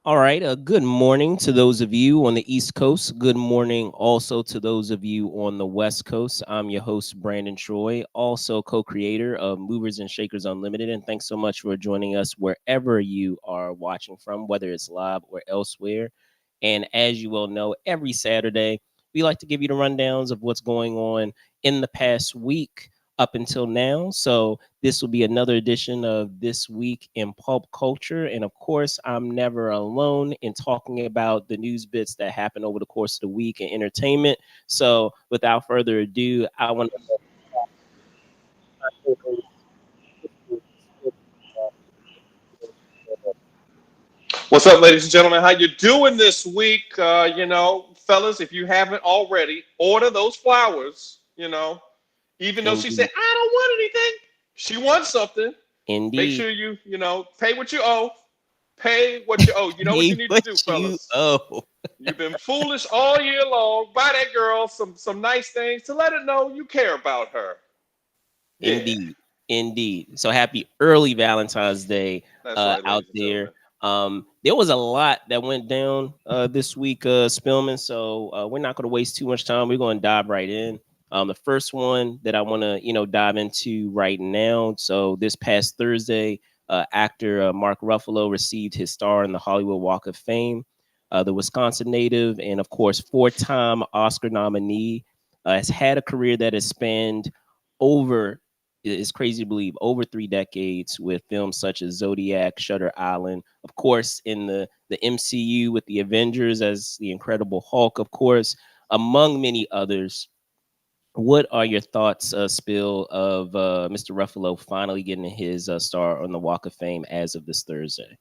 All right. Good morning to those of you on the East Coast. Good morning also to those of you on the West Coast. I'm your host, Brandon Troy, also co creator of Movers and Shakers Unlimited. And thanks so much for joining us wherever you are watching from, whether it's live or elsewhere. And as you well know, every Saturday, we like to give you the rundowns of what's going on in the past week up until now. So this will be another edition of This Week in Pulp Culture. And of course, I'm never alone in talking about the news bits that happen over the course of the week in entertainment. So without further ado, I want What's up, ladies and gentlemen? How you doing this week? Fellas, if you haven't already, order those flowers. Even though she said indeed, I don't want anything, she wants something. Make indeed, sure you pay what you owe. Pay what you owe. You know what pay you need to what do, you fellas. owe. You've been foolish all year long. Buy that girl some nice things to let her know you care about her. Yeah, Indeed, indeed. So happy early Valentine's Day that's right, out ladies and there. gentlemen. There was a lot that went down this week, Spillman. So we're not going to waste too much time. We're going to dive right in. The first one that I want to dive into right now. So this past Thursday, actor Mark Ruffalo received his star in the Hollywood Walk of Fame. The Wisconsin native and of course four-time Oscar nominee has had a career that has spanned over it's crazy to believe over 3 decades with films such as Zodiac, Shutter Island, of course, in the MCU with the Avengers as the Incredible Hulk, of course, among many others. What are your thoughts, Spill, of Mr. Ruffalo finally getting his star on the Walk of Fame as of this Thursday?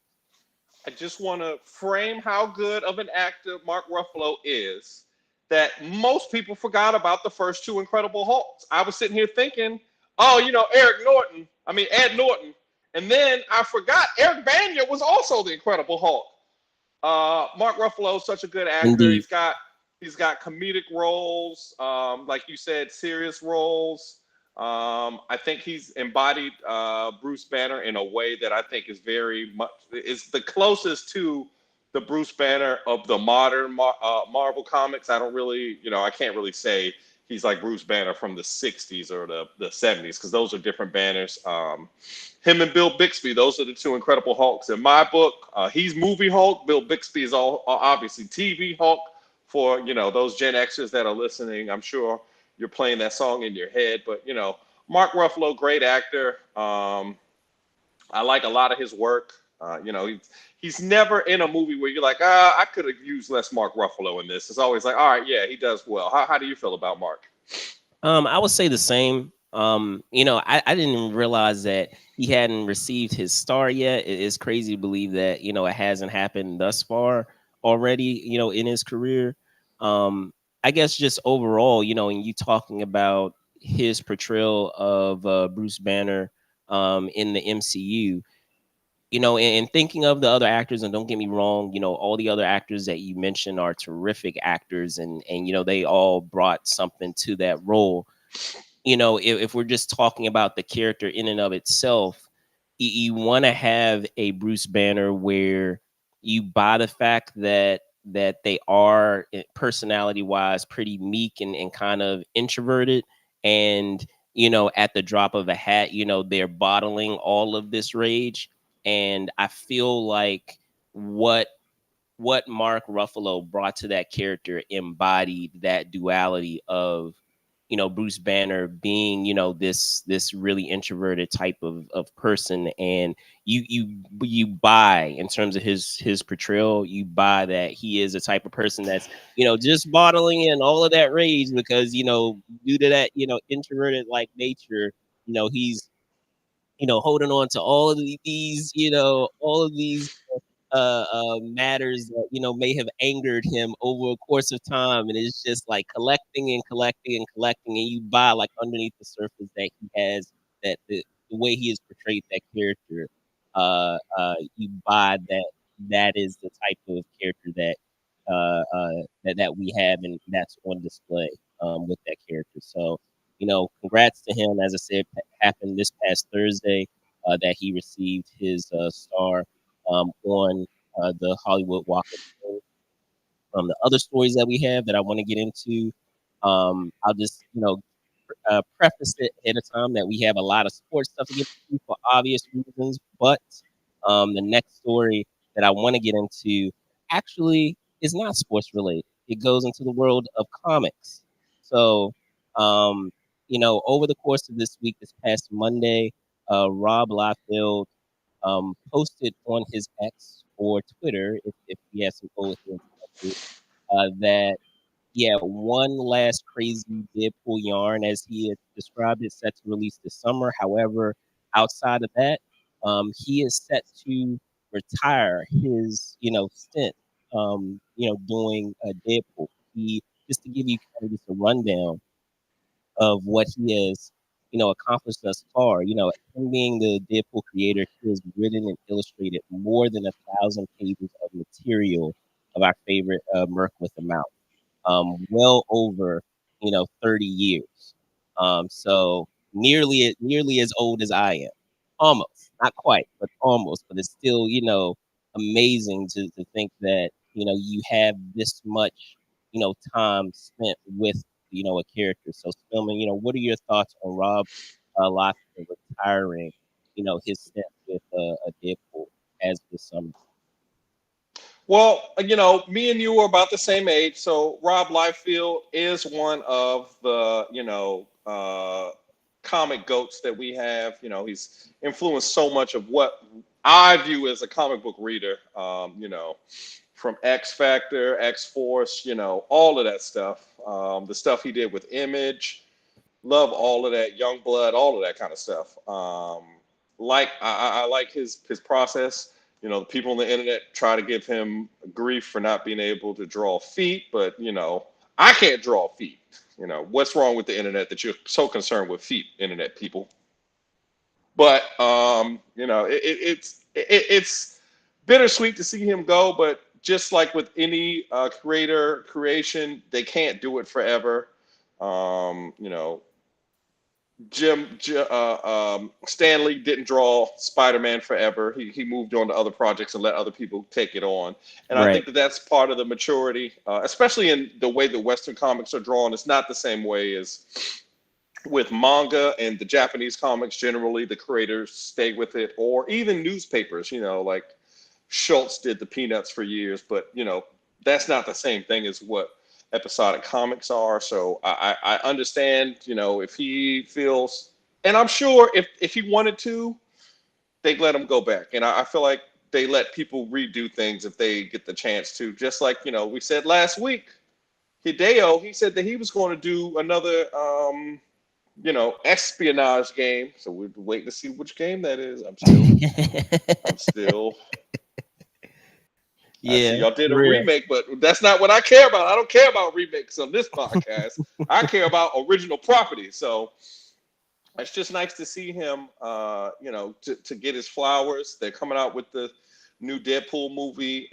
I just want to frame how good of an actor Mark Ruffalo is that most people forgot about the first two Incredible Hulks. I was sitting here thinking, oh, Ed Norton. And then I forgot Eric Banya was also the Incredible Hulk. Mark Ruffalo is such a good actor. Indeed. He's got comedic roles, like you said, serious roles. I think he's embodied Bruce Banner in a way that I think is very much is the closest to the Bruce Banner of the modern Marvel comics. I can't really say he's like Bruce Banner from the '60s or the '70s because those are different banners. Him and Bill Bixby, those are the two Incredible Hulks in my book. He's movie Hulk. Bill Bixby is all obviously TV Hulk. For those Gen Xers that are listening, I'm sure you're playing that song in your head. But Mark Ruffalo, great actor. I like a lot of his work. He's never in a movie where you're like, I could have used less Mark Ruffalo in this. It's always like, all right, yeah, he does well. How do you feel about Mark? I would say the same. I didn't realize that he hadn't received his star yet. It's crazy to believe that, it hasn't happened thus far already, in his career. I guess just overall, and you talking about his portrayal of Bruce Banner in the MCU, and thinking of the other actors, and don't get me wrong, all the other actors that you mentioned are terrific actors, and they all brought something to that role. If we're just talking about the character in and of itself, you want to have a Bruce Banner where you buy the fact that they are personality wise pretty meek and kind of introverted, and at the drop of a hat, they're bottling all of this rage. And I feel like what Mark Ruffalo brought to that character embodied that duality of Bruce Banner being this really introverted type of person, and you buy in terms of his portrayal, you buy that he is a type of person that's just bottling in all of that rage because due to that introverted like nature, he's holding on to all of these all of these matters that may have angered him over a course of time, and it's just like collecting and collecting and collecting, and you buy like underneath the surface that he has that the way he has portrayed that character, you buy that is the type of character that we have, and that's on display with that character. So congrats to him. As I said, happened this past Thursday that he received his star on the Hollywood Walk of Fame. The other stories that we have that I want to get into, I'll just preface it ahead of time that we have a lot of sports stuff to get into for obvious reasons, but the next story that I want to get into actually is not sports related. It goes into the world of comics. So, um, over the course of this week, this past Monday, Rob Liefeld posted on his X or Twitter, if he has some old heads that one last crazy Deadpool yarn, as he had described it, set to release this summer. However, outside of that, he is set to retire his, stint, doing Deadpool. He Just to give you kind of just a rundown of what he has, accomplished thus far. Him being the Deadpool creator, he has written and illustrated more than 1,000 pages of material of our favorite Merc with a Mouth, well over 30 years. So nearly as old as I am, almost, not quite, but almost. But it's still amazing to think that you have this much time spent with a character. So Spillman, what are your thoughts on Rob Liefeld retiring his stint with a Deadpool as this summer? Well, me and you are about the same age, so Rob Liefeld is one of the, comic goats that we have. He's influenced so much of what I view as a comic book reader. From X Factor, X Force, all of that stuff. The stuff he did with Image, love all of that. Young Blood, all of that kind of stuff. I like his process. The people on the internet try to give him grief for not being able to draw feet, but I can't draw feet. What's wrong with the internet that you're so concerned with feet, internet people? But it's bittersweet to see him go. But just like with any creator creation, they can't do it forever. Um, you know, Stan Lee didn't draw Spider-Man forever. He moved on to other projects and let other people take it on. And I Right. think that that's part of the maturity, especially in the way that Western comics are drawn. It's not the same way as with manga and the Japanese comics. Generally, the creators stay with it, or even newspapers. Like Schultz did the Peanuts for years, but that's not the same thing as what episodic comics are. So I understand, if he feels, and I'm sure if he wanted to, they'd let him go back. And I feel like they let people redo things if they get the chance to. Just like we said last week, Hideo, he said that he was going to do another espionage game. So we're waiting to see which game that is. I'm still I Yeah, see y'all did for a real. remake, but that's not what I care about. I don't care about remakes on this podcast. I care about original property. So it's just nice to see him, to get his flowers. They're coming out with the new Deadpool movie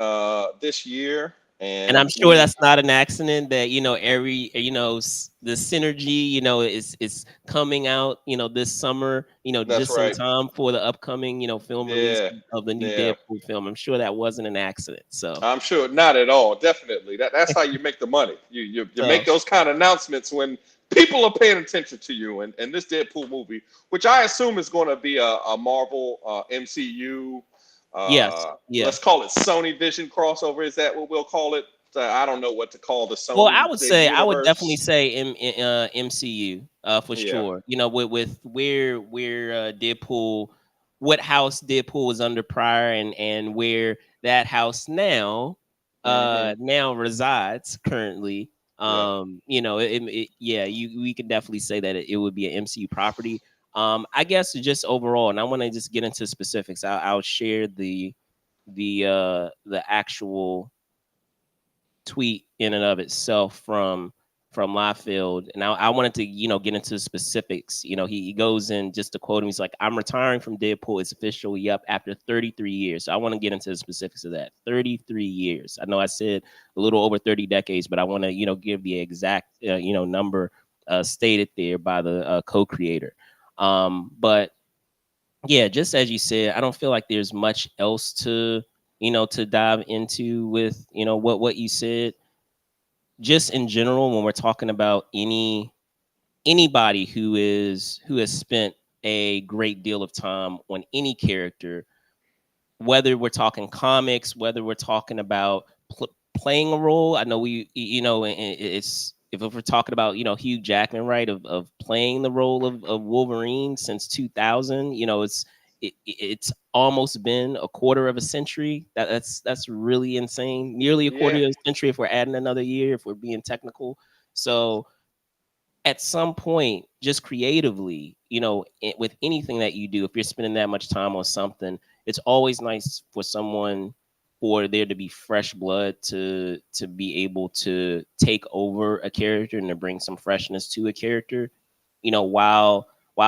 this year. And And I'm sure that's not an accident that every the synergy is coming out this summer that's just in right. time for the upcoming film release Yeah. of the new Yeah. Deadpool film. I'm sure that wasn't an accident. So I'm sure not at all. Definitely. That's how you make the money. You make so those kind of announcements when people are paying attention to you. And this Deadpool movie, which I assume is going to be a Marvel MCU, yes, yeah. let's call it Sony Vision crossover. Is that what we'll call it? I don't know what to call the Well, Sony I would definitely universe. say MCU for Yeah. sure. With where Deadpool, what house Deadpool was under prior, and where that house Mm-hmm. now resides currently. Yeah. Yeah, we could definitely say that it would be an MCU property. I guess just overall, and I want to just get into specifics. I'll share the actual tweet in and of itself from Liefeld, and I wanted to get into specifics. He goes in, just to quote him. He's like, "I'm retiring from Deadpool. It's official. Yep, after 33 years." So I want to get into the specifics of that. 33 years. I know I said a little over 30 decades, but I want to give the exact number stated there by the co-creator. But yeah, just as you said, I don't feel like there's much else to to dive into with, what you said, just in general, when we're talking about anybody who has spent a great deal of time on any character, whether we're talking comics, whether we're talking about playing a role. I know it's if we're talking about Hugh Jackman, right, of playing the role of Wolverine since 2000. It's almost been a quarter of a century. That's really insane. Nearly a quarter Yeah, of a century if we're adding another year, if we're being technical. So at some point, just creatively, with anything that you do, if you're spending that much time on something, it's always nice for there to be fresh blood to be able to take over a character and to bring some freshness to a character. While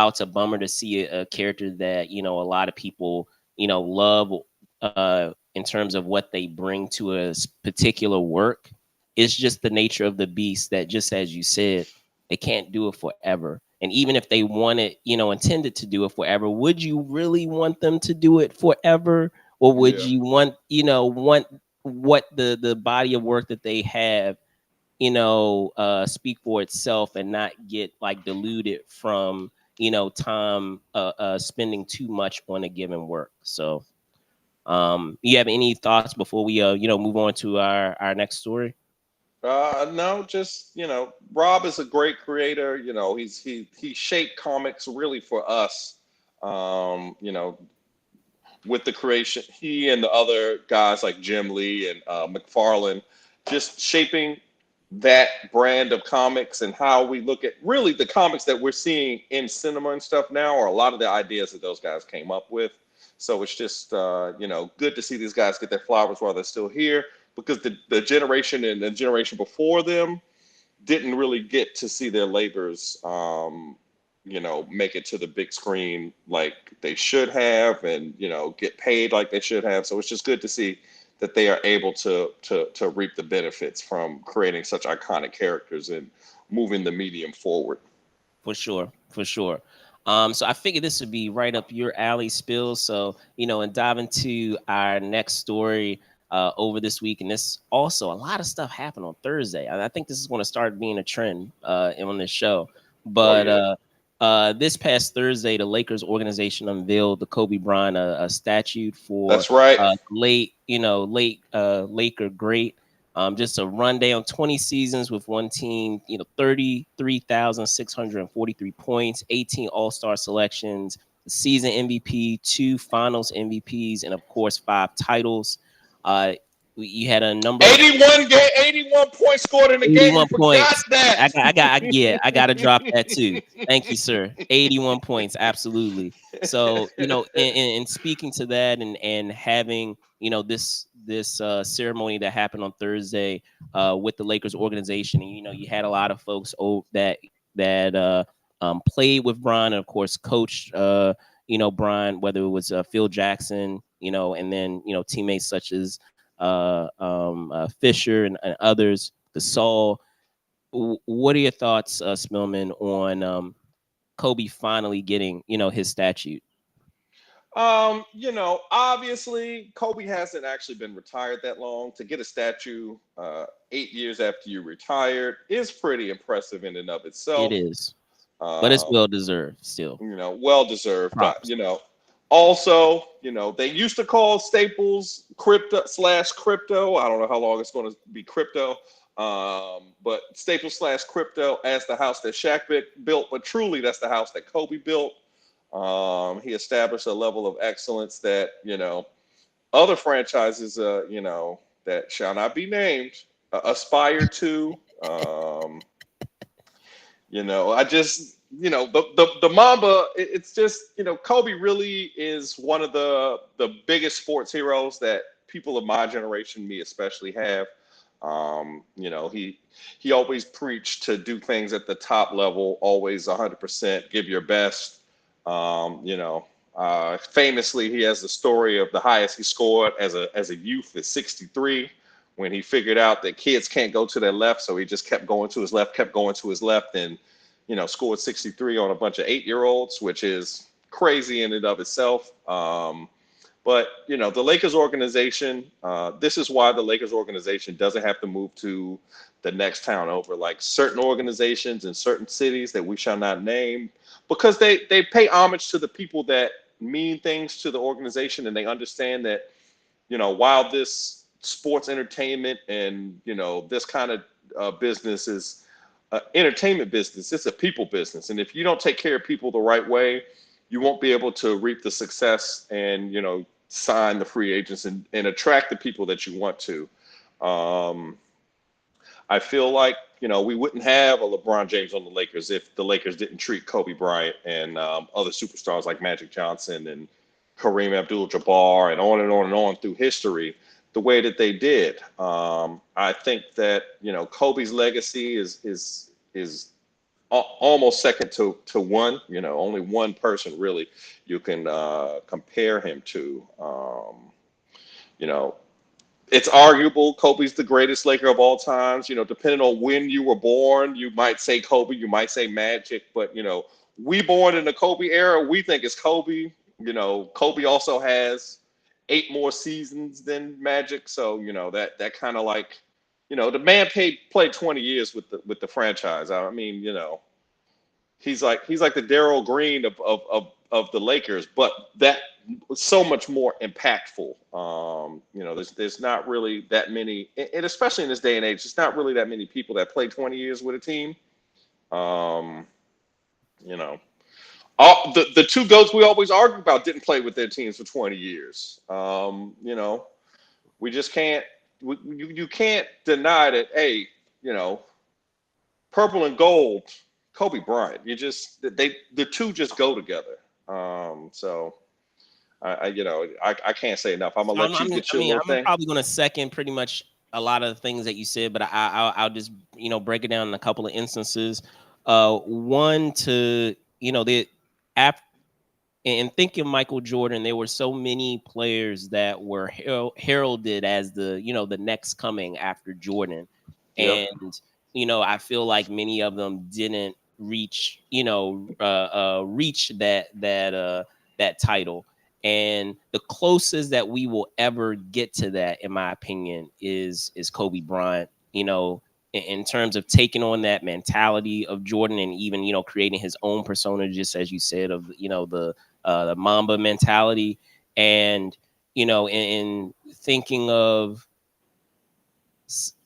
it's a bummer to see a character that a lot of people love, in terms of what they bring to a particular work. It's just the nature of the beast that, just as you said, they can't do it forever. And even if they wanted, intended to do it forever, would you really want them to do it forever? Or would yeah, you want what the body of work that they have, speak for itself and not get like diluted from, time spending too much on a given work. So you have any thoughts before we move on to our next story? no, just Rob is a great creator. He shaped comics really for us. With the creation, he and the other guys like Jim Lee and McFarlane, just shaping that brand of comics and how we look at really the comics that we're seeing in cinema and stuff now are a lot of the ideas that those guys came up with. So it's just good to see these guys get their flowers while they're still here, because the generation and the generation before them didn't really get to see their labors, make it to the big screen like they should have, and get paid like they should have. So it's just good to see that they are able to reap the benefits from creating such iconic characters and moving the medium forward. For sure, for sure. So I figured this would be right up your alley, Spill. So and dive into our next story over this week. And this also, a lot of stuff happened on Thursday. I think this is going to start being a trend on this show. Oh But yeah, this past Thursday, the Lakers organization unveiled the Kobe Bryant a statue for that's right. late Laker great. Just a rundown: 20 seasons with one team, 33,643 points, 18 All-Star selections, the season MVP, two Finals MVPs, and of course 5 titles. Uh, you had a number of 81 points scored in the game. You 81 forgot points. that. Yeah, I got to drop that too. Thank you, sir. 81 points, absolutely. So, in speaking to that, and having, this ceremony that happened on Thursday with the Lakers organization, and you had a lot of folks that played with Brian, and of course coached Brian, whether it was Phil Jackson, and then teammates such as Fisher and others, Gasol. What are your thoughts, Smillman, on Kobe finally getting his statue? Obviously, Kobe hasn't actually been retired that long. To get a statue 8 years after you retired is pretty impressive in and of It itself. is, but it's Um, well deserved still. well deserved. Props. Also, they used to call Staples crypto/crypto. I don't know how long it's going to be crypto. But Staples/crypto as the house that Shaq built, but truly that's the house that Kobe built. He established a level of excellence that other franchises, that shall not be named, aspire to. I just, the Mamba. It's just, Kobe really is one of the biggest sports heroes that people of my generation, me especially, have. He always preached to do things at the top level, always 100%, give your best. Famously, he has the story of the highest he scored as a youth is 63, when he figured out that kids can't go to their left, so he just kept going to his left, kept going to his left, and scored 63 on a bunch of 8-year-olds, which is crazy in and of itself. But the Lakers organization. This is why the Lakers organization doesn't have to move to the next town over, like certain organizations in certain cities that we shall not name, because they pay homage to the people that mean things to the organization, and they understand that while this sports entertainment and this kind of business is entertainment business, it's a people business, and if you don't take care of people the right way, you won't be able to reap the success and sign the free agents and attract the people that you want to. Um, I feel like we wouldn't have a LeBron James on the Lakers if the Lakers didn't treat Kobe Bryant and other superstars like Magic Johnson and Kareem Abdul-Jabbar and on and on and on through history the way that they did. I think that Kobe's legacy is almost second to one. Only one person really you can compare him to. You know, it's arguable Kobe's the greatest Laker of all times. Depending on when you were born, you might say Kobe, you might say Magic, but we born in the Kobe era, we think it's Kobe. Kobe also has 8 more seasons than Magic, so that kind of like the man played 20 years with the franchise. I mean, he's like the Darryl Green of the Lakers, but that was so much more impactful. There's not really that many, and especially in this day and age, it's not really that many people that play 20 years with a team. Um, you know, the two goats we always argue about didn't play with their teams for 20 years. We just can't. You can't deny that. Hey, you know, purple and gold, Kobe Bryant. The two just go together. So I can't say enough. I'm gonna So let you get your little I'm thing. probably going to second pretty much a lot of the things that you said, but I'll just break it down in a couple of instances. One to the after. And thinking Michael Jordan, there were so many players that were heralded as the next coming after Jordan, Yep. and I feel like many of them didn't reach that title. And the closest that we will ever get to that, in my opinion, is Kobe Bryant. In terms of taking on that mentality of Jordan, and even creating his own persona, just as you said, of the Mamba mentality, and in thinking of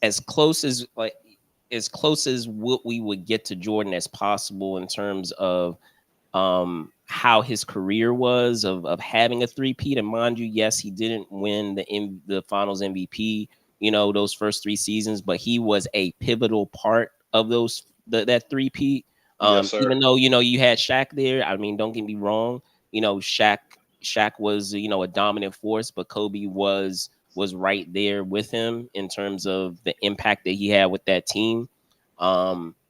as close as what we would get to Jordan as possible in terms of how his career was of having a three-peat. And mind you, yes, he didn't win the Finals MVP, those first 3 seasons, but he was a pivotal part of that three-peat. Yes, sir. Even though you had Shaq there, I mean, don't get me wrong, Shaq was a dominant force, but Kobe was right there with him in terms of the impact that he had with that team.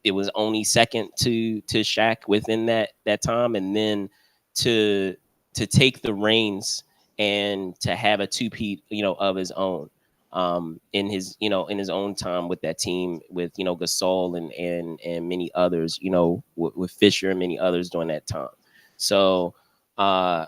It was only second to Shaq within that time, and then to take the reins and to have a two-peat of his own in his own time with that team, with Gasol and many others, with Fisher and many others during that time. So uh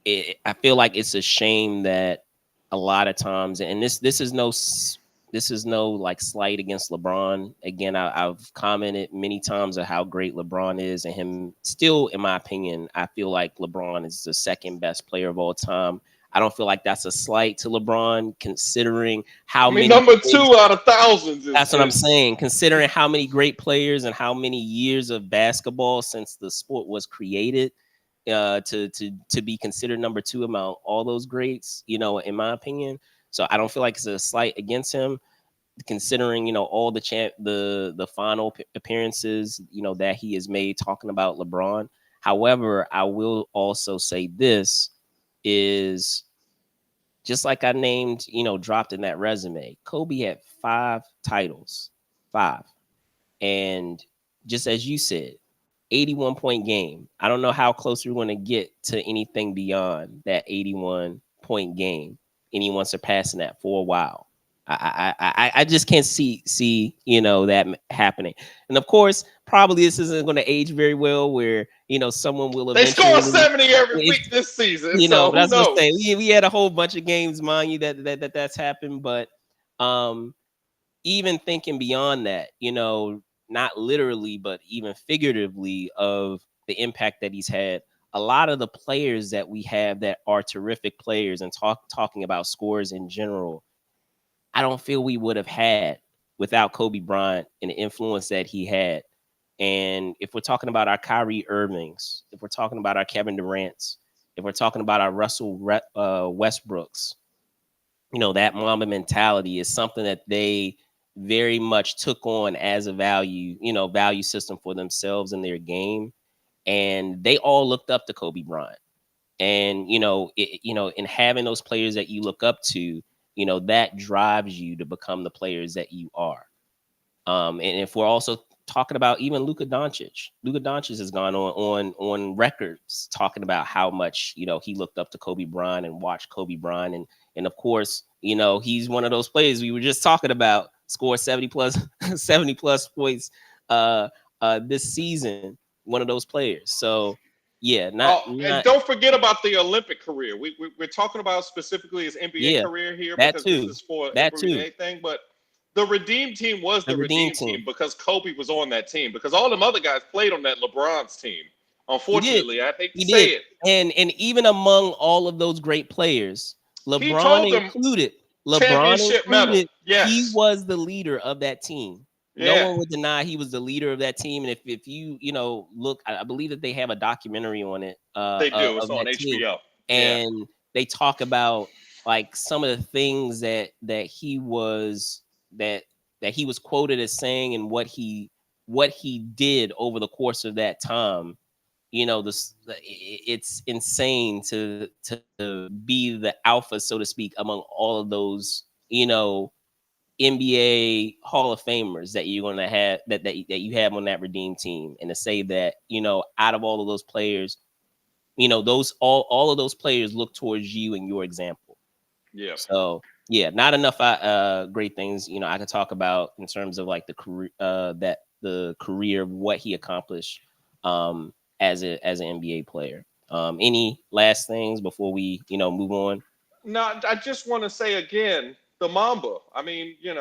I feel like it's a shame that a lot of times, and this is no like slight against LeBron. Again, I've commented many times on how great LeBron is, and him still, in my opinion, I feel like LeBron is the second best player of all time. I don't feel like that's a slight to LeBron, considering how I mean, many number great. two out of thousands That's what I'm is saying. Considering how many great players and how many years of basketball since the sport was created, to be considered number two among all those greats, in my opinion. So I don't feel like it's a slight against him, considering all the final appearances that he has made, talking about LeBron. However, I will also say this is, just like I named, dropped in that resume, Kobe had 5 titles, 5. And just as you said, 81-point game. I don't know how close we're going to get to anything beyond that 81-point game. Anyone surpassing that for a while. I just can't see that happening. And of course, probably this isn't going to age very well. Where someone will They score eventually, 70 every if, week this season, so but I who was going to say knows? we had a whole bunch of games, mind you, that's happened. But um, even thinking beyond that, not literally, but even figuratively, of the impact that he's had. A lot of the players that we have that are terrific players, and talking about scores in general, I don't feel we would have had without Kobe Bryant and the influence that he had. And if we're talking about our Kyrie Irvings, if we're talking about our Kevin Durant's, if we're talking about our Westbrooks, that Mamba mentality is something that they very much took on as a value system for themselves and their game. And they all looked up to Kobe Bryant. And in having those players that you look up to, that drives you to become the players that you are. And if we're also talking about even Luka Doncic has gone on records talking about how much he looked up to Kobe Bryant and watched Kobe Bryant, and of course he's one of those players we were just talking about, scored 70 plus 70 plus points this season. One of those players. So yeah, not Oh, and not don't forget about the Olympic career. We're talking about specifically his NBA yeah, career here that because this too, is for that too. everyday thing. But the Redeem team was The the Redeem Redeem team team, because Kobe was on that team. Because all them other guys played on that LeBron's team. he did. Unfortunately, I hate to He say did. it. And even among all of those great players, He LeBron told them included, LeBron championship medal. included, he Yes. was the leader of that team. No Yeah. one would deny he was the leader of that team. And if you look, I believe that they have a documentary on it They do. It's of on that team, HBO. Yeah. and they talk about like some of the things that he was that that he was quoted as saying, and what he did over the course of that time. This, it's insane to be the alpha, so to speak, among all of those NBA Hall of Famers that you're gonna have that you have on that Redeem team, and to say that out of all of those players, those all of those players look towards you and your example. Yeah. So yeah, not enough great things I could talk about in terms of like the career, that the career, what he accomplished as an NBA player. Any last things before we move on? No, I just want to say again, the Mamba. I mean, you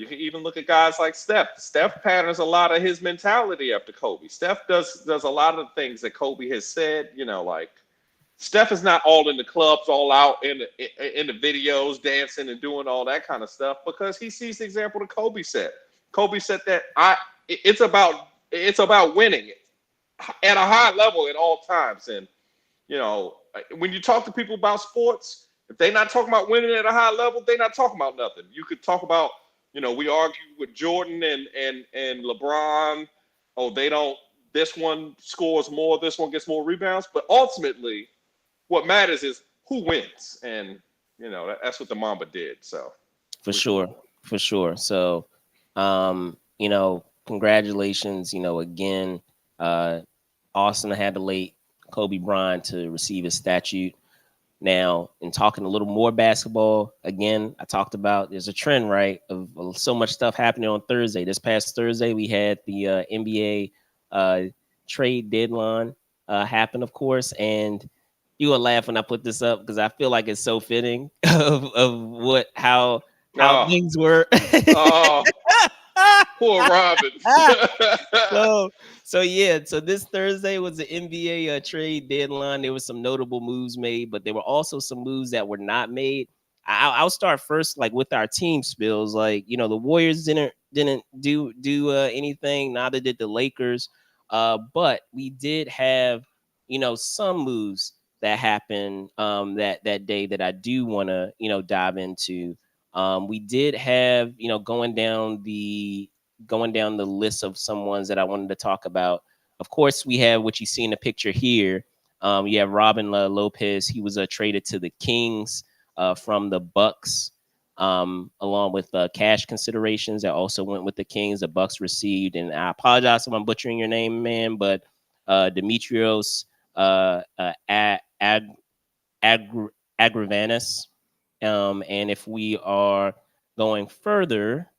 can even look at guys like Steph. Steph patterns a lot of his mentality after Kobe. Steph does a lot of things that Kobe has said. Like Steph is not all in the clubs, all out in the videos, dancing and doing all that kind of stuff because he sees the example that Kobe set. Kobe said that it's about winning at a high level at all times. And when you talk to people about sports, if they're not talking about winning at a high level, they're not talking about nothing. You could talk about, we argue with Jordan and LeBron. Oh, they don't. This one scores more. This one gets more rebounds. But ultimately, what matters is who wins, and that's what the Mamba did. So For we can move sure, for sure. So, congratulations. Again, uh, Austin had to late Kobe Bryant to receive his statue. Now, in talking a little more basketball, again, I talked about there's a trend, right, of so much stuff happening on Thursday. This past Thursday, we had the NBA trade deadline happen, of course, and you will laugh when I put this up because I feel like it's so fitting of what on. how things were. Oh, poor Robin. so so this Thursday was the NBA trade deadline. There was some notable moves made, but there were also some moves that were not made. I'll start first, like with our team spills. Like the Warriors didn't do anything. Neither did the Lakers. But we did have some moves that happened that day that I do want to dive into. We did have going down the list of some ones that I wanted to talk about. Of course, we have what you see in the picture here. You have Robin Lopez. He was traded to the Kings from the Bucks, along with cash considerations that also went with the Kings. The Bucks received, and I apologize if I'm butchering your name, man, but Demetrios Ag- Agravanis. And if we are going further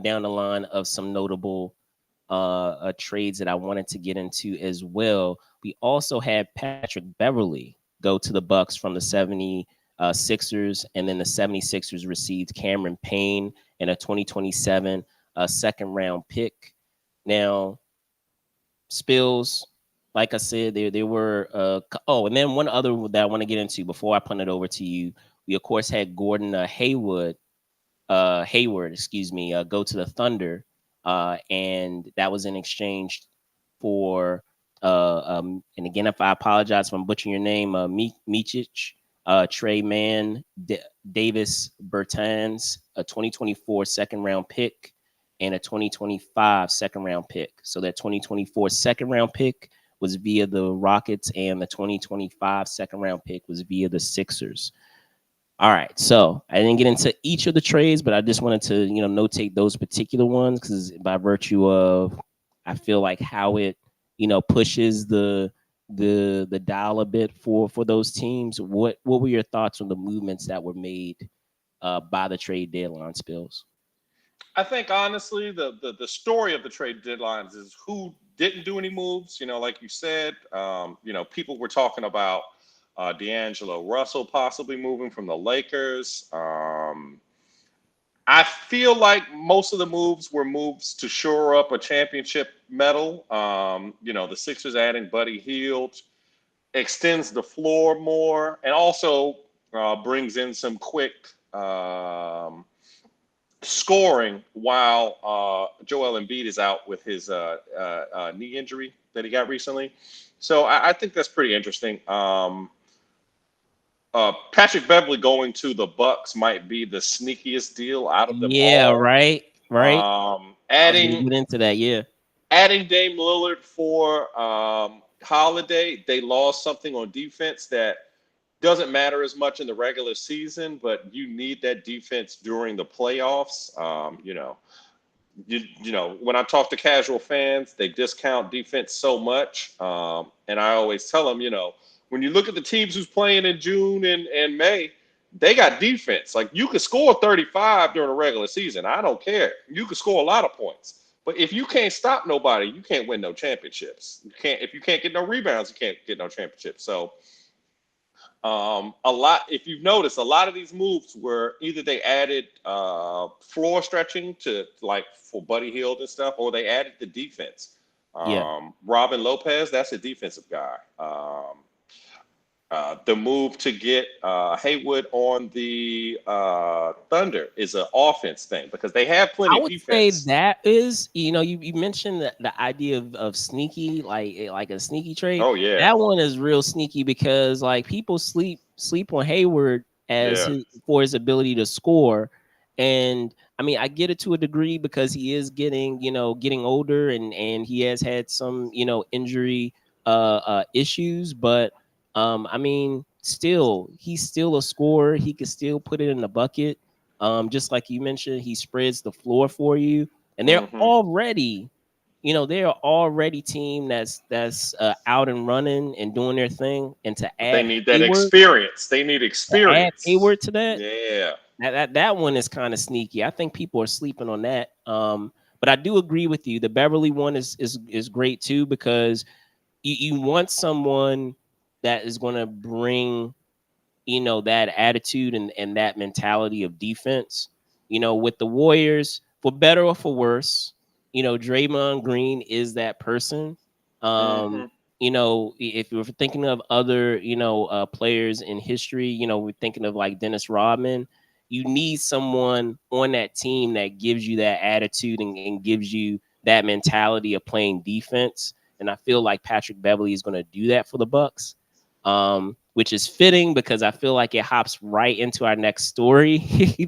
down the line of some notable trades that I wanted to get into as well, we also had Patrick Beverly go to the Bucks from the 76ers, and then the 76ers received Cameron Payne and a 2027 second round pick. Now, Spills, like I said, there were oh, and then one other that I want to get into before I punt it over to you. We of course had Gordon Hayward, excuse me, go to the Thunder, and that was in exchange for and again, if I apologize if I'm butchering your name, Micic, Trey Mann, Davis Bertans, a 2024 second round pick, and a 2025 second round pick. So that 2024 second round pick was via the Rockets, and the 2025 second round pick was via the Sixers. All right, so I didn't get into each of the trades, but I just wanted to, notate those particular ones because by virtue of, I feel like how it, pushes the dial a bit for those teams. What were your thoughts on the movements that were made by the trade deadline, Spills? I think honestly, the story of the trade deadlines is who didn't do any moves. Like you said, people were talking about D'Angelo Russell possibly moving from the Lakers. I feel like most of the moves were moves to shore up a championship medal. The Sixers adding Buddy Hield extends the floor more, and also brings in some quick scoring while Joel Embiid is out with his knee injury that he got recently. So I think that's pretty interesting. Patrick Beverly going to the Bucks might be the sneakiest deal out of them Yeah, all. right. I was gonna Adding get into that. Yeah, Dame Lillard for Holiday, they lost something on defense that doesn't matter as much in the regular season, but you need that defense during the playoffs. When I talk to casual fans, they discount defense so much, and I always tell them, when you look at the teams who's playing in June and May, they got defense. Like you could score 35 during a regular season. I don't care. You could score a lot of points. But if you can't stop nobody, you can't win no championships. If you can't get no rebounds, you can't get no championships. So if you've noticed, a lot of these moves were either they added floor stretching to like for Buddy Hield and stuff, or they added the defense. yeah. Robin Lopez, that's a defensive guy. The move to get Haywood on the Thunder is an offense thing because they have plenty I of would say defense. that is, you mentioned the idea of sneaky, like a sneaky trade. Oh yeah, That one is real sneaky because like people sleep on Hayward as yeah. for his ability to score. And I mean, I get it to a degree because he is getting older and he has had some, injury issues, but I mean, still he's still a scorer. He could still put it in the bucket. Just like you mentioned, he spreads the floor for you, and Hmm. they're already team that's out and running and doing their thing. And to But they add need that Hayward, experience. They need experience. to that, Yeah. that one is kind of sneaky. I think people are sleeping on that. But I do agree with you. The Beverly one is great too because you want someone that is going to bring that attitude and that mentality of defense. With the Warriors, for better or for worse, Draymond Green is that person. Um, Hmm. if you're thinking of other, players in history, we're thinking of like Dennis Rodman. You need someone on that team that gives you that attitude and gives you that mentality of playing defense. And I feel like Patrick Beverly is going to do that for the Bucks, which is fitting because I feel like it hops right into our next story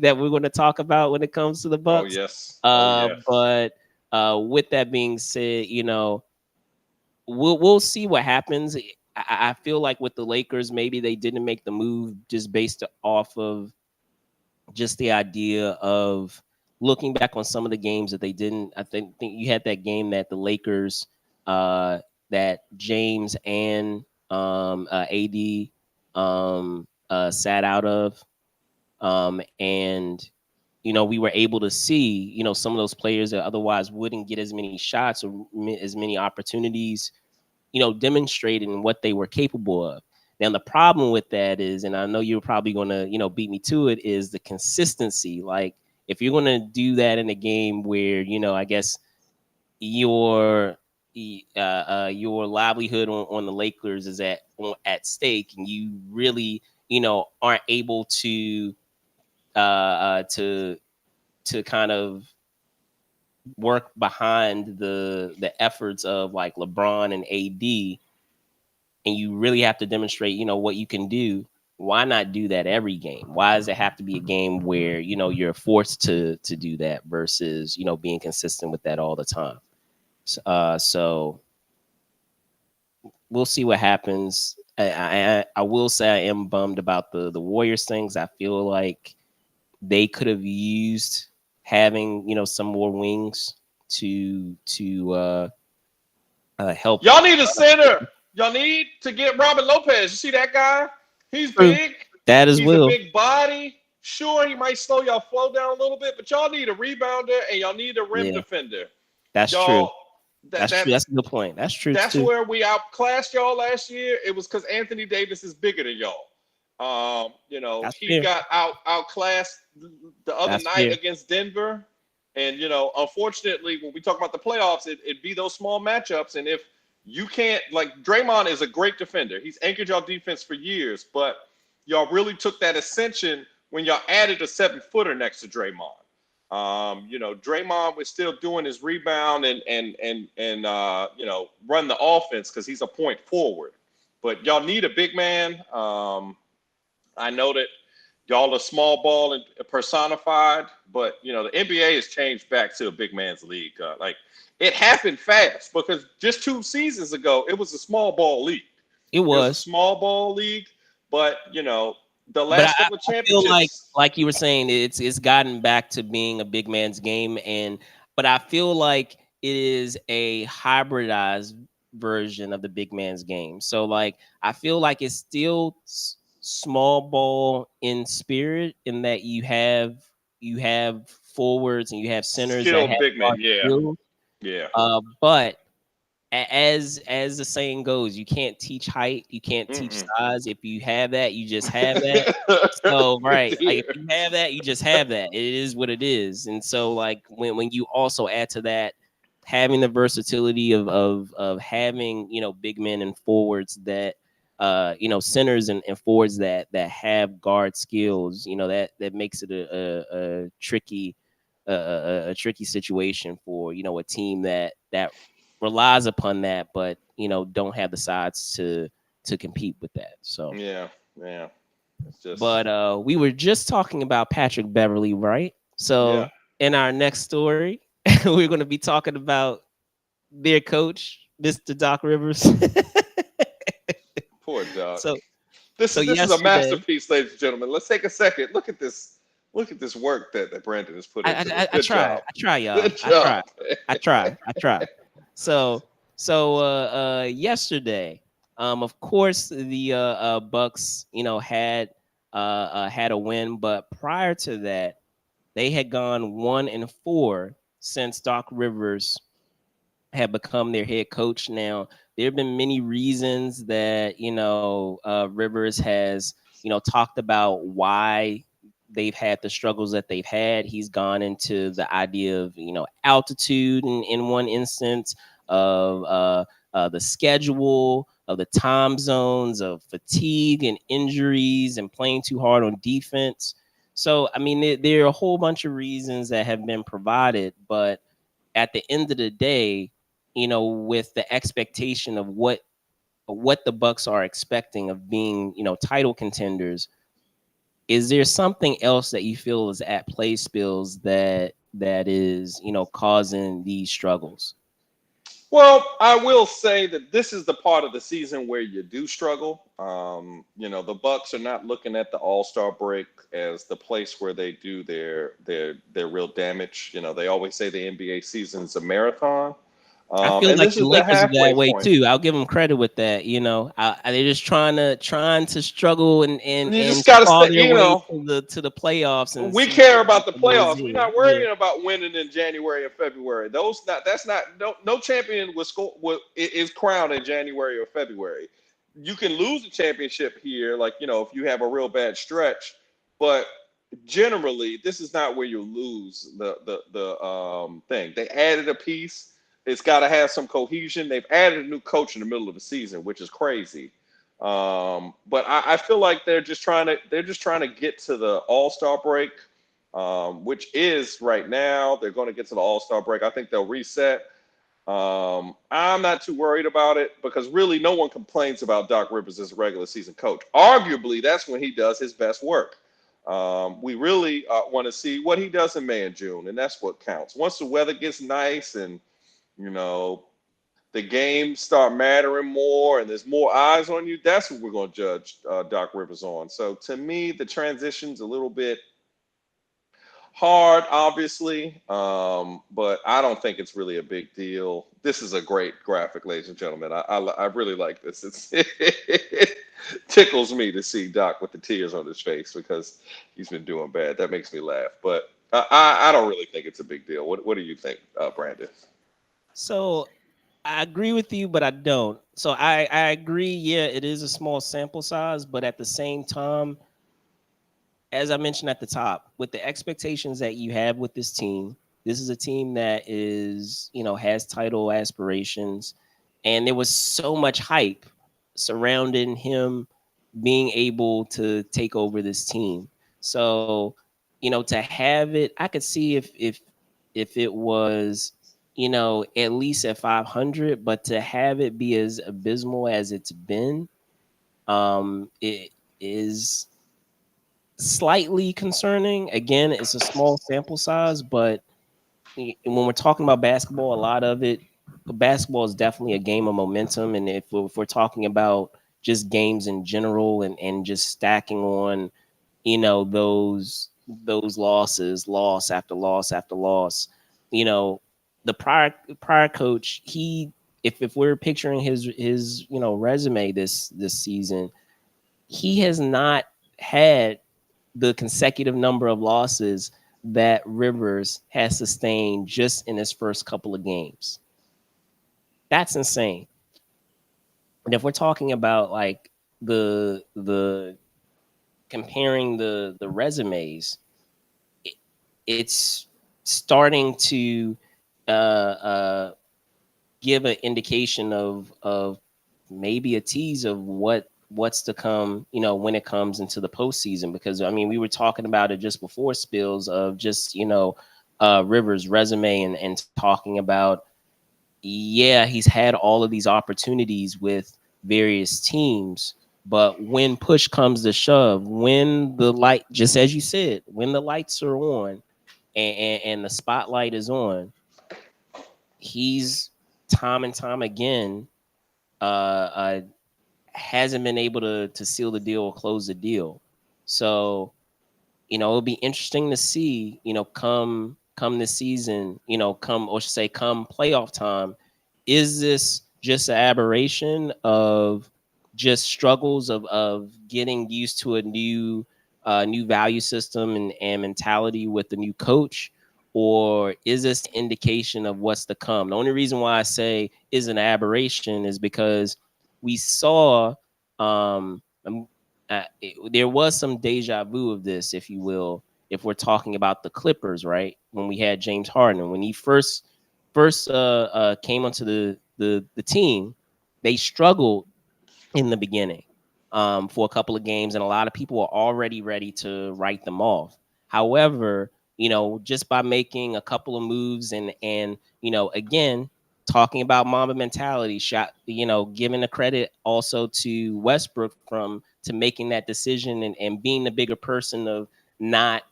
that we're going to talk about when it comes to the Oh Bucks. yes. Oh yes. But with that being said, we'll see what happens. I feel like with the Lakers, maybe they didn't make the move just based off of just the idea of looking back on some of the games that they didn't. I think you had that game that the Lakers, that James and AD sat out of. And we were able to see, some of those players that otherwise wouldn't get as many shots or as many opportunities, demonstrating what they were capable of. Now, the problem with that is, and I know you're probably going to, beat me to it, is the consistency. Like, if you're going to do that in a game where, I guess your your livelihood on the Lakers is at stake, and you really, aren't able to kind of work behind the efforts of like LeBron and AD, and you really have to demonstrate, what you can do. Why not do that every game? Why does it have to be a game where, you're forced to do that versus, being consistent with that all the time? So we'll see what happens. I will say I am bummed about the Warriors things. I feel like they could have used having, some more wings to help. Y'all need a center. Y'all need to get Robin Lopez. You see that guy? He's True. big. That as He's a well. big body. Sure, he might slow y'all flow down a little bit, but y'all need a rebounder and y'all need a rim Yeah, defender. that's true. Y'all, that That's true. that's That's a good point. That's true that's too. where we outclassed y'all last year. It was because Anthony Davis is bigger than y'all. That's He fair. got outclassed the other That's night fair. against Denver. And unfortunately, when we talk about the playoffs, it'd be those small matchups. And if you can't, like, Draymond is a great defender. He's anchored y'all defense for years, but y'all really took that ascension when y'all added a 7-footer next to Draymond. Draymond was still doing his rebound and run the offense because he's a point forward. But y'all need a big man. I know that y'all are small ball and personified, but the NBA has changed back to a big man's league. Like, it happened fast because just 2 seasons ago it was a small ball league. It It was a was, small ball league, but the but last couple of I feel championships. like you were saying, it's gotten back to being a big man's game, and but I feel like it is a hybridized version of the big man's game. So like I feel like it's still small ball in spirit, in that you have forwards and you have centers that Skilled have big guard men, yeah, skills. yeah. But as the saying goes, you can't teach height, you can't teach Mm-mm. size. If you have that, you just have that. So right, like if you have that, you just have that. It is what it is. And so like when you also add to that having the versatility of having, big men and forwards that centers and forwards that have guard skills, that makes it a tricky a tricky situation for a team that relies upon that, but don't have the sides to compete with that. So, Yeah, yeah. It's just but we were just talking about Patrick Beverly, right? yeah. So in our next story, we're going to be talking about their coach, Mr. Doc Rivers. Poor Doug. so This so is this is a yesterday, masterpiece, ladies and gentlemen. Let's take a second. Look at this. Look at this work that Brandon has put I into I, this. I I Good try, job. I try, y'all, Good I try, job. I try. So yesterday, of course the Bucks, had a win, but prior to that, they had gone 1-4 since Doc Rivers had become their head coach. Now, there have been many reasons that Rivers has talked about why they've had the struggles that they've had. He's gone into the idea of altitude in one instance, of the schedule, of the time zones, of fatigue and injuries, and playing too hard on defense. So I mean, there are a whole bunch of reasons that have been provided, but at the end of the day, with the expectation of what the Bucks are expecting of being, title contenders, is there something else that you feel is at play, Spills, that is, causing these struggles? Well, I will say that this is the part of the season where you do struggle. The Bucks are not looking at the All-Star break as the place where they do their real damage. They always say the NBA season is a marathon. I feel And like this the is the Lakers are halfway that way point. too. I'll give them credit with that. They're just trying to struggle and You and just got to claw stay. their way to the playoffs and We see care about the what is playoffs. We're there. not Yeah. worrying about winning in January and February. That's not no champion is crowned in January or February. You can lose a championship here, like if you have a real bad stretch, but generally this is not where you lose the thing. They added a piece. It's got to have some cohesion. They've added a new coach in the middle of the season, which is crazy. But I feel like they're just trying to get to the All-Star break, which is right now. They're going to get to the All-Star break. I think they'll reset. I'm not too worried about it because really no one complains about Doc Rivers as a regular season coach. Arguably, that's when he does his best work. We really want to see what he does in May and June, and that's what counts. Once the weather gets nice and you know the games start mattering more and there's more eyes on you, that's what we're going to judge Doc Rivers on. So to me, the transition's a little bit hard, obviously, but I don't think it's really a big deal. This is a great graphic, ladies and gentlemen. I really like this. It tickles me to see Doc with the tears on his face because he's been doing bad. That makes me laugh, but I don't really think it's a big deal. What do you think, Brandon? So I agree with you, but I don't. So I agree. Yeah, it is a small sample size, but at the same time, as I mentioned at the top, with the expectations that you have with this team, this is a team that has title aspirations, and there was so much hype surrounding him being able to take over this team. So, to have it, I could see if it was, at least at 500, but to have it be as abysmal as it's been, it is slightly concerning. Again, it's a small sample size, but when we're talking about basketball, a lot of it, basketball is definitely a game of momentum. And if we're talking about just games in general and just stacking on, those losses, loss after loss after loss, you know, the prior coach, if we're picturing his resume this season, he has not had the consecutive number of losses that Rivers has sustained just in his first couple of games. That's insane. And if we're talking about like the comparing the resumes, it, it's starting to uh, uh, give an indication of maybe a tease of what's to come, when it comes into the postseason. Because I mean, we were talking about it just before spills of just Rivers' resume and talking about, yeah, he's had all of these opportunities with various teams, but when push comes to shove, when the light, just as you said, when the lights are on and the spotlight is on, he's time and time again hasn't been able to seal the deal or close the deal. So, it'll be interesting to see, come this season, come, or should say come playoff time, is this just an aberration of just struggles of getting used to a new value system and mentality with the new coach, or is this an indication of what's to come? The only reason why I say is an aberration is because we saw there was some deja vu of this, if you will, if we're talking about the Clippers, right? When we had James Harden, when he first came onto the team, they struggled in the beginning for a couple of games, and a lot of people were already ready to write them off. However, just by making a couple of moves and again, talking about Mamba mentality, giving the credit also to Westbrook from to making that decision and being the bigger person of not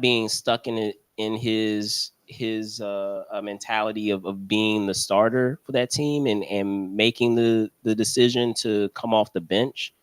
being stuck in his mentality of being the starter for that team and making the decision to come off the bench,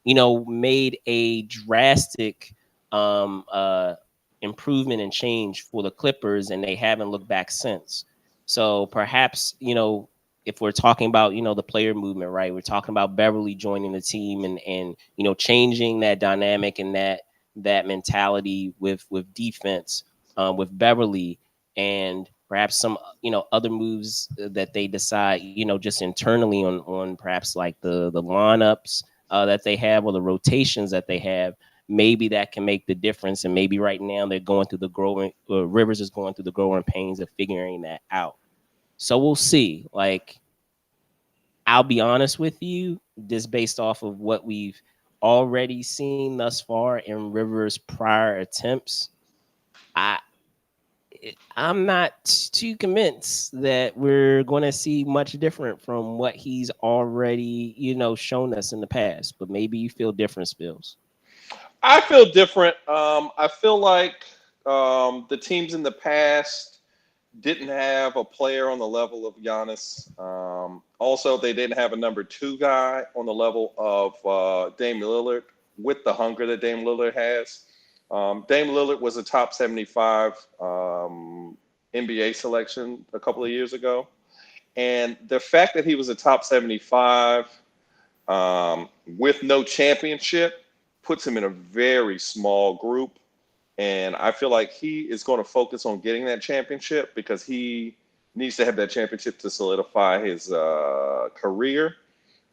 made a drastic um uh improvement and change for the Clippers, and they haven't looked back since. So perhaps, if we're talking about, the player movement, right? We're talking about Beverly joining the team and changing that dynamic and that mentality with defense, with Beverly, and perhaps some other moves that they decide, just internally on perhaps like the lineups that they have, or the rotations that they have. Maybe that can make the difference, and maybe right now they're going through the growing Rivers is going through the growing pains of figuring that out. So we'll see. Like, I'll be honest with you, just based off of what we've already seen thus far in Rivers' prior attempts, I I'm not too convinced that we're going to see much different from what he's already, shown us in the past. But maybe you feel different, Spills. I feel different. I feel like the teams in the past didn't have a player on the level of Giannis. Also, they didn't have a number two guy on the level of Dame Lillard with the hunger that Dame Lillard has. Dame Lillard was a top 75 NBA selection a couple of years ago. And the fact that he was a top 75 with no championship puts him in a very small group. And I feel like he is going to focus on getting that championship because he needs to have that championship to solidify his career.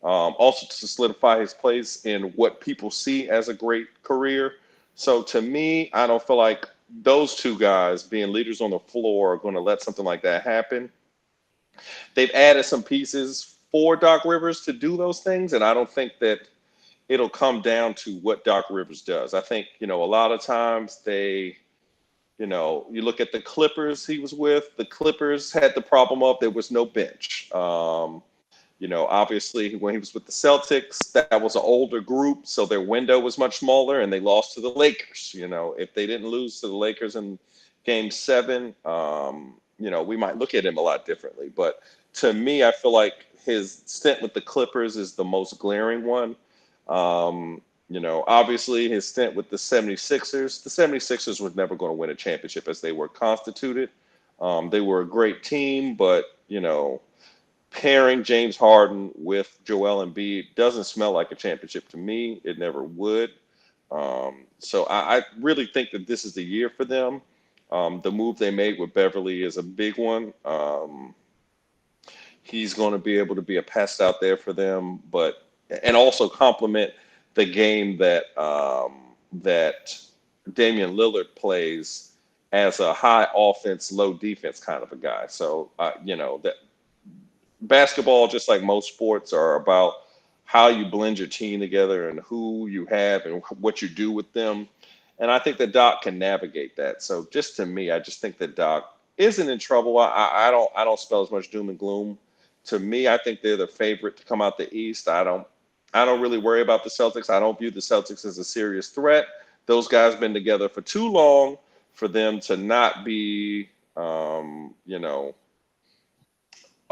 Also to solidify his place in what people see as a great career. So to me, I don't feel like those two guys being leaders on the floor are going to let something like that happen. They've added some pieces for Doc Rivers to do those things, and I don't think that it'll come down to what Doc Rivers does. I think, a lot of times you look at the Clippers he was with, the Clippers had the problem of there was no bench. Obviously when he was with the Celtics, that was an older group, so their window was much smaller and they lost to the Lakers. If they didn't lose to the Lakers in game seven, we might look at him a lot differently. But to me, I feel like his stint with the Clippers is the most glaring one. Obviously his stint with the 76ers, the 76ers were never going to win a championship as they were constituted. They were a great team, but, pairing James Harden with Joel Embiid doesn't smell like a championship to me. It never would. So I really think that this is the year for them. The move they made with Beverly is a big one. He's going to be able to be a pest out there for them, but and also complement the game that Damian Lillard plays as a high offense, low defense kind of a guy. So that basketball, just like most sports, are about how you blend your team together and who you have and what you do with them. And I think that Doc can navigate that. So just to me, I just think that Doc isn't in trouble. I don't spell as much doom and gloom. To me, I think they're the favorite to come out the East. I don't really worry about the Celtics. I don't view the Celtics as a serious threat. Those guys been together for too long for them to not be,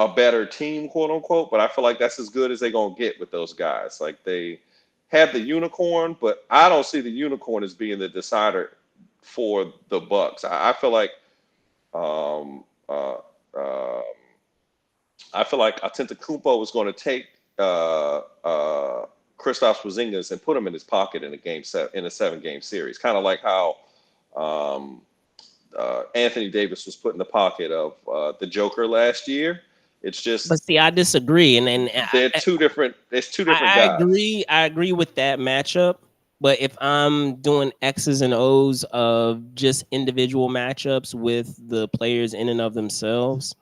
a better team, quote unquote. But I feel like that's as good as they're gonna get with those guys. Like they have the unicorn, but I don't see the unicorn as being the decider for the Bucks. I feel like um, uh, uh, Antetokounmpo was going to take Kristaps Porzingis and put him in his pocket in a 7 game series, kind of like how um, Anthony Davis was put in the pocket of the Joker last year. It's But just see, I disagree, and they're two different. It's two different I guys. agree. I agree with that matchup. But if I'm doing X's and O's of just individual matchups with the players in and of themselves,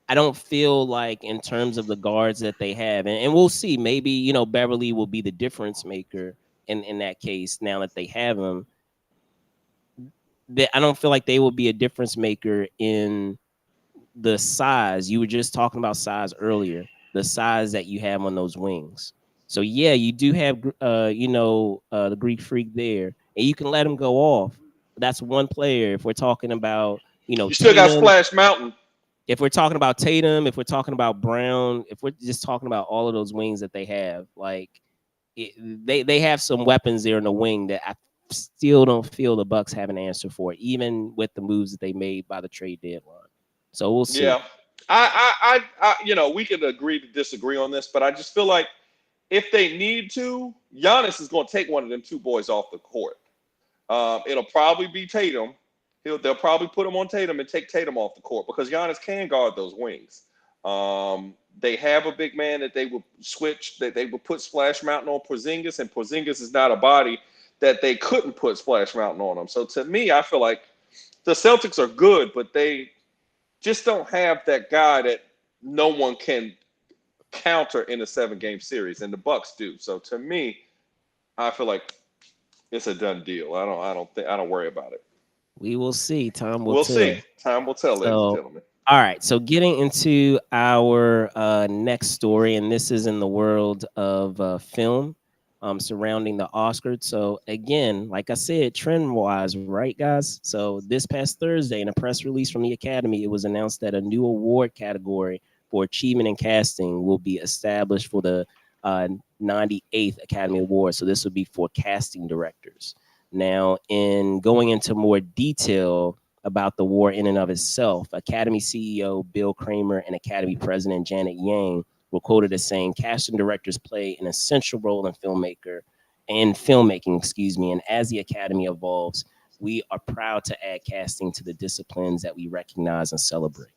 I don't feel like in terms of the guards that they have, and we'll see. Maybe Beverly will be the difference maker in that case. Now that they have him, I don't feel like they will be a difference maker in the size. You were just talking about size earlier. The size that you have on those wings. So yeah, you do have the Greek Freak there, and you can let him go off. That's one player. If we're talking about You still got Tatum, Splash Mountain. if we're talking about Tatum, if we're talking about Brown, if we're just talking about all of those wings that they have, like they have some weapons there in the wing that I still don't feel the Bucks have an answer for, even with the moves that they made by the trade deadline. So we'll see. Yeah, we could agree to disagree on this, but I just feel like if they need to, Giannis is going to take one of them two boys off the court. It'll probably be Tatum. They'll probably put him on Tatum and take Tatum off the court because Giannis can guard those wings. They have a big man that they would switch, that they would put Splash Mountain on Porzingis, and Porzingis is not a body that they couldn't put Splash Mountain on him. So to me, I feel like the Celtics are good, but they just don't have that guy that no one can counter in a 7-game series, and the Bucks do. So to me, I feel like it's a done deal. I don't worry about it. We will see. Time will We'll see. tell. Time will tell, ladies and So, gentlemen. all right. So, getting into our next story, and this is in the world of film surrounding the Oscars. So, again, like I said, trend wise, right, guys? So, this past Thursday, in a press release from the Academy, it was announced that a new award category for achievement in casting will be established for the 98th Academy Award. So, this will be for casting directors. Now, in going into more detail about the war in and of itself, Academy CEO Bill Kramer and Academy President Janet Yang were quoted as saying, "Casting directors play an essential role in filmmaking, excuse me. And as the Academy evolves, we are proud to add casting to the disciplines that we recognize and celebrate."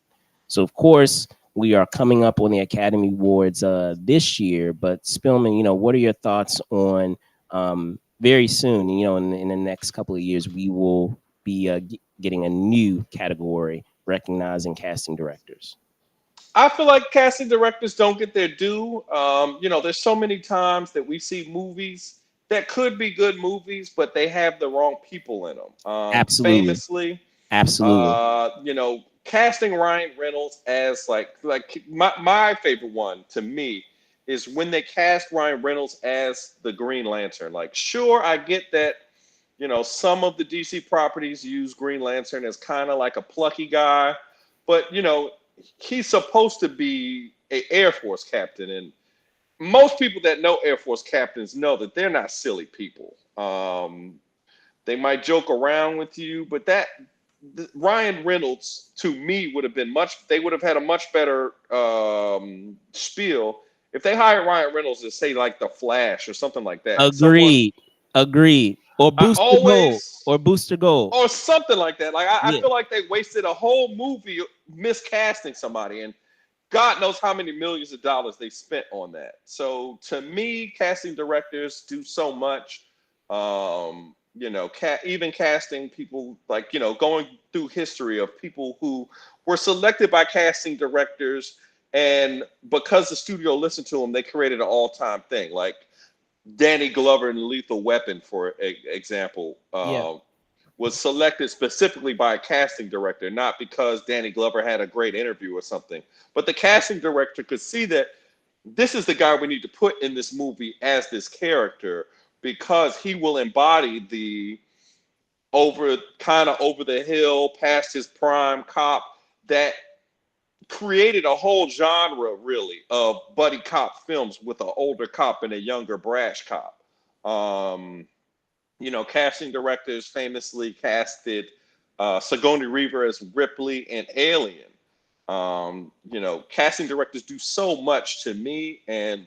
So, of course, we are coming up on the Academy Awards this year. But Spillman, what are your thoughts on very soon? In the next couple of years, we will be getting a new category recognizing casting directors. I feel like casting directors don't get their due. There's so many times that we see movies that could be good movies, but they have the wrong people in them. Absolutely, Famously, absolutely. casting Ryan Reynolds as like my favorite one to me is when they cast Ryan Reynolds as the Green Lantern. Like, sure, I get that. Some of the DC properties use Green Lantern as kind of like a plucky guy, but he's supposed to be a Air Force captain, and most people that know Air Force captains know that they're not silly people. They might joke around with you, but Ryan Reynolds to me would have been much. They would have had a much better spiel if they hired Ryan Reynolds to say like the Flash or something like that. Someone Agreed. Agreed. Or I booster goal. always Or booster goal. or something like that. Like I Yeah. feel like they wasted a whole movie miscasting somebody, and God knows how many millions of dollars they spent on that. So to me, casting directors do so much. Even casting people like going through history of people who were selected by casting directors, and because the studio listened to them, they created an all-time thing. Like Danny Glover in Lethal Weapon, for example, Yeah. was selected specifically by a casting director, not because Danny Glover had a great interview or something. But the casting director could see that this is the guy we need to put in this movie as this character because he will embody the over the hill, past his prime cop that created a whole genre really of buddy cop films with an older cop and a younger brash cop. Um, Casting directors famously casted Sigourney Weaver as Ripley in Alien. Casting directors do so much to me, and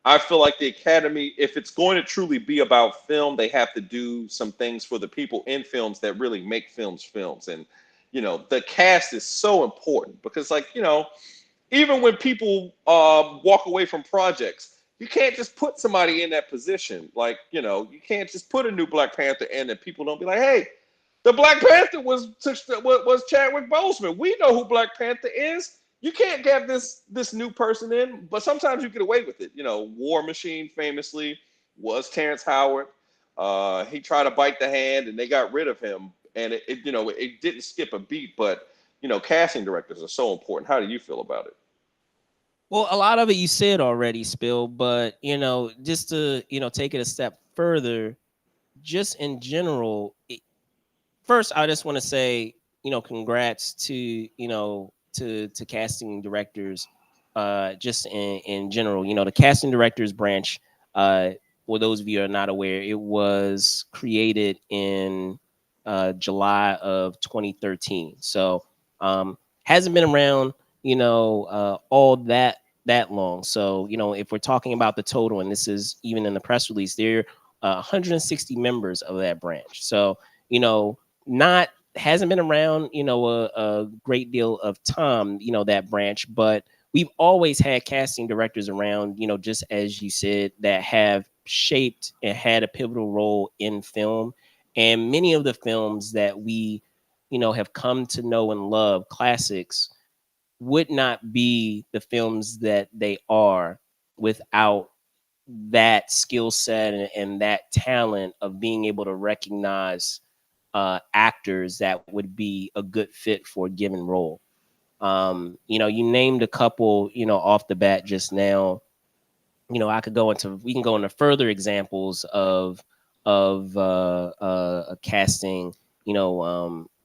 I feel like the Academy, if it's going to truly be about film, they have to do some things for the people in films that really make films. And the cast is so important because, like, even when people walk away from projects, you can't just put somebody in that position. Like, you can't just put a new Black Panther in and people don't be like, hey, the Black Panther was Chadwick Boseman. We know who Black Panther is. You can't have this new person in, but sometimes you get away with it. War Machine famously was Terrence Howard. He tried to bite the hand and they got rid of him, and it didn't skip a beat. But casting directors are so important. How do you feel about it? Well, a lot of it you said already, Spill, but just to take it a step further, just in general, first I just want to say, congrats to to casting directors, just in general. The casting directors branch, for those of you who are not aware, it was created in July of 2013. So hasn't been around, all that long. So, if we're talking about the total, and this is even in the press release, there are 160 members of that branch. So, not hasn't been around, a great deal of time, that branch, but we've always had casting directors around, just as you said, that have shaped and had a pivotal role in film. And many of the films that we, have come to know and love, classics, would not be the films that they are without that skill set and that talent of being able to recognize actors that would be a good fit for a given role. You named a couple, off the bat just now. We can go into further examples of casting,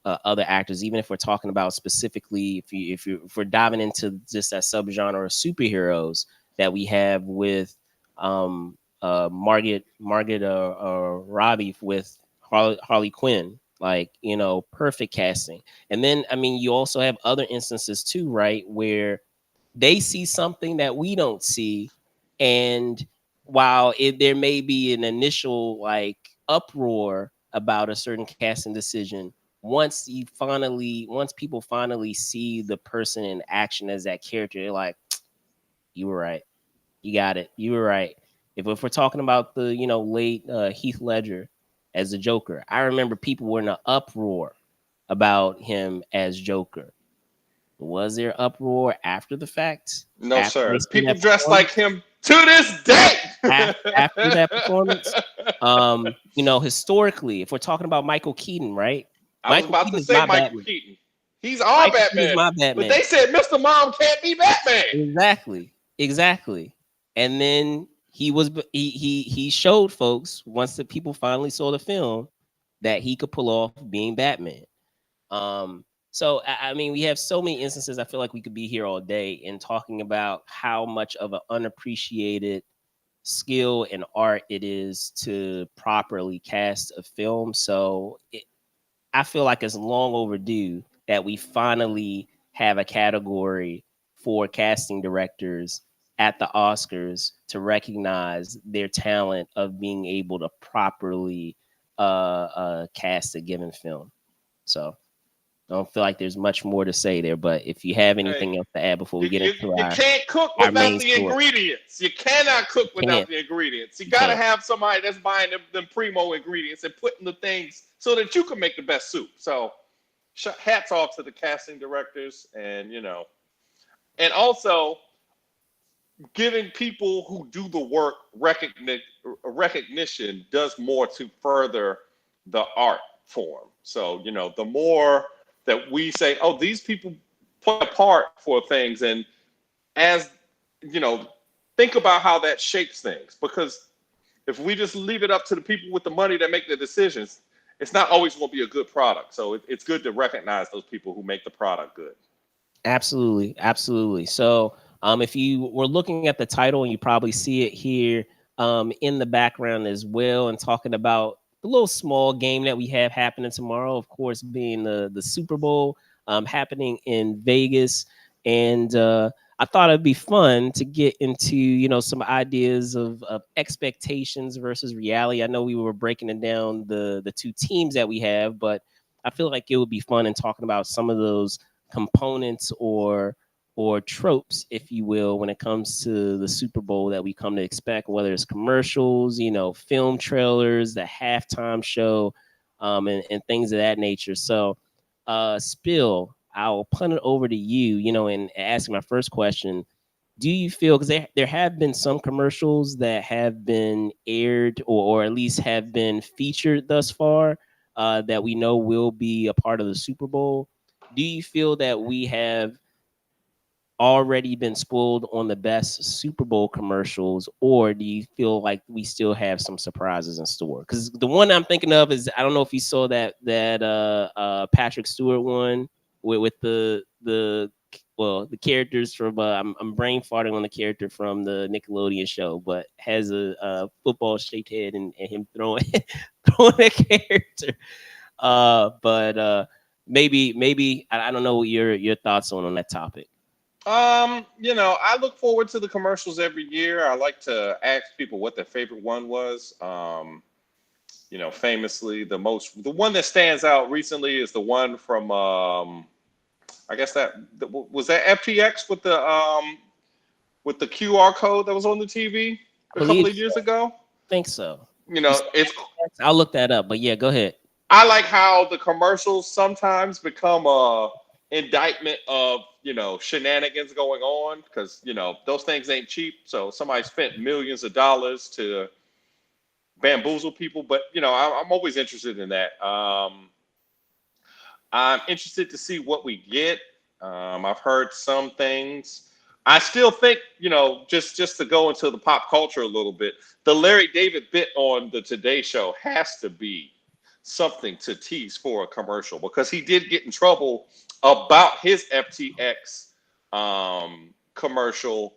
other actors, even if we're talking about specifically, if we're diving into just that subgenre of superheroes that we have with Margaret Robbie with Harley Quinn, like, perfect casting. And then, I mean, you also have other instances too, right, where they see something that we don't see, and while there may be an initial like uproar about a certain casting decision, once people finally see the person in action as that character, they're like, you were right, you got it, you were right. If we're talking about the late Heath Ledger as the Joker, I remember people were in an uproar about him as Joker. Was there uproar after the fact? No, After they sir. seen People that dress like performance? him to this day. After that performance? Historically, if we're talking about Michael Keaton, right? I was Michael about to Keaton is say my Michael Batman. Keaton. He's our Michael Keaton is Batman. my But Batman. they said Mr. Mom can't be Batman. Exactly. And then he showed folks, once the people finally saw the film, that he could pull off being Batman. So I mean, we have so many instances. I feel like we could be here all day in talking about how much of an unappreciated skill and art it is to properly cast a film. So I feel like it's long overdue that we finally have a category for casting directors at the Oscars to recognize their talent of being able to properly cast a given film. So I don't feel like there's much more to say there, but if you have Hey, anything else to add before we get into you can't cook our without main the story, ingredients. You cannot cook you can't. without the ingredients. You You got to can't. have somebody that's buying them primo ingredients and putting the things so that you can make the best soup. So, hats off to the casting directors, and also giving people who do the work recognition does more to further the art form. So, the more that we say, oh, these people play a part for things, and as you know, think about how that shapes things. Because if we just leave it up to the people with the money that make the decisions, it's not always going to be a good product. So it's good to recognize those people who make the product good. Absolutely, absolutely. So, if you were looking at the title, and you probably see it here in the background as well, and talking about the little small game that we have happening tomorrow, of course, being the Super Bowl happening in Vegas, and I thought it'd be fun to get into some ideas of expectations versus reality. I know we were breaking it down the two teams that we have, but I feel like it would be fun in talking about some of those components or tropes, if you will, when it comes to the Super Bowl that we come to expect, whether it's commercials, film trailers, the halftime show, and things of that nature. So, Spill, I'll punt it over to you, and ask my first question. Do you feel, because there have been some commercials that have been aired or at least have been featured thus far that we know will be a part of the Super Bowl? Do you feel that we have already been spoiled on the best Super Bowl commercials, or do you feel like we still have some surprises in store? Because the one I'm thinking of is, I don't know if you saw that Patrick Stewart one with the characters from I'm brain farting on the character from the Nickelodeon show, but has a football shaped head, and him throwing throwing a character. But maybe I don't know what your thoughts on that topic. I look forward to the commercials every year. I like to ask people what their favorite one was. Famously, the one that stands out recently is the one from I guess was that FTX with the QR code that was on the TV I a couple believe of years ago. think so. You You know, said it's I'll look that up, but yeah, go ahead. I like how the commercials sometimes become a indictment of shenanigans going on because those things ain't cheap. So somebody spent millions of dollars to bamboozle people, but I'm always interested in that. I'm interested to see what we get. I've heard some things. I still think, just to go into the pop culture a little bit, the Larry David bit on the Today Show has to be something to tease for a commercial because he did get in trouble about his FTX commercial.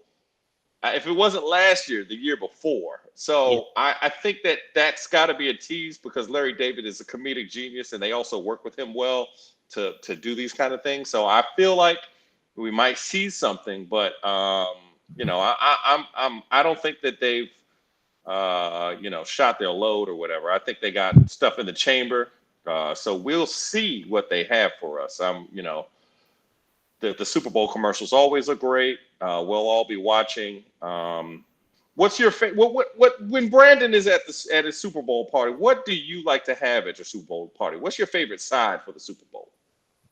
If it wasn't last year, the year before. Yeah. So I think that's got to be a tease because Larry David is a comedic genius, and they also work with him well to do these kind of things. So I feel like we might see something, but I don't think that they've shot their load or whatever. I think they got stuff in the chamber. So we'll see what they have for us. The Super Bowl commercials always are great. We'll all be watching. What's your favorite? What when Brandon is at a Super Bowl party? What do you like to have at your Super Bowl party? What's your favorite side for the Super Bowl?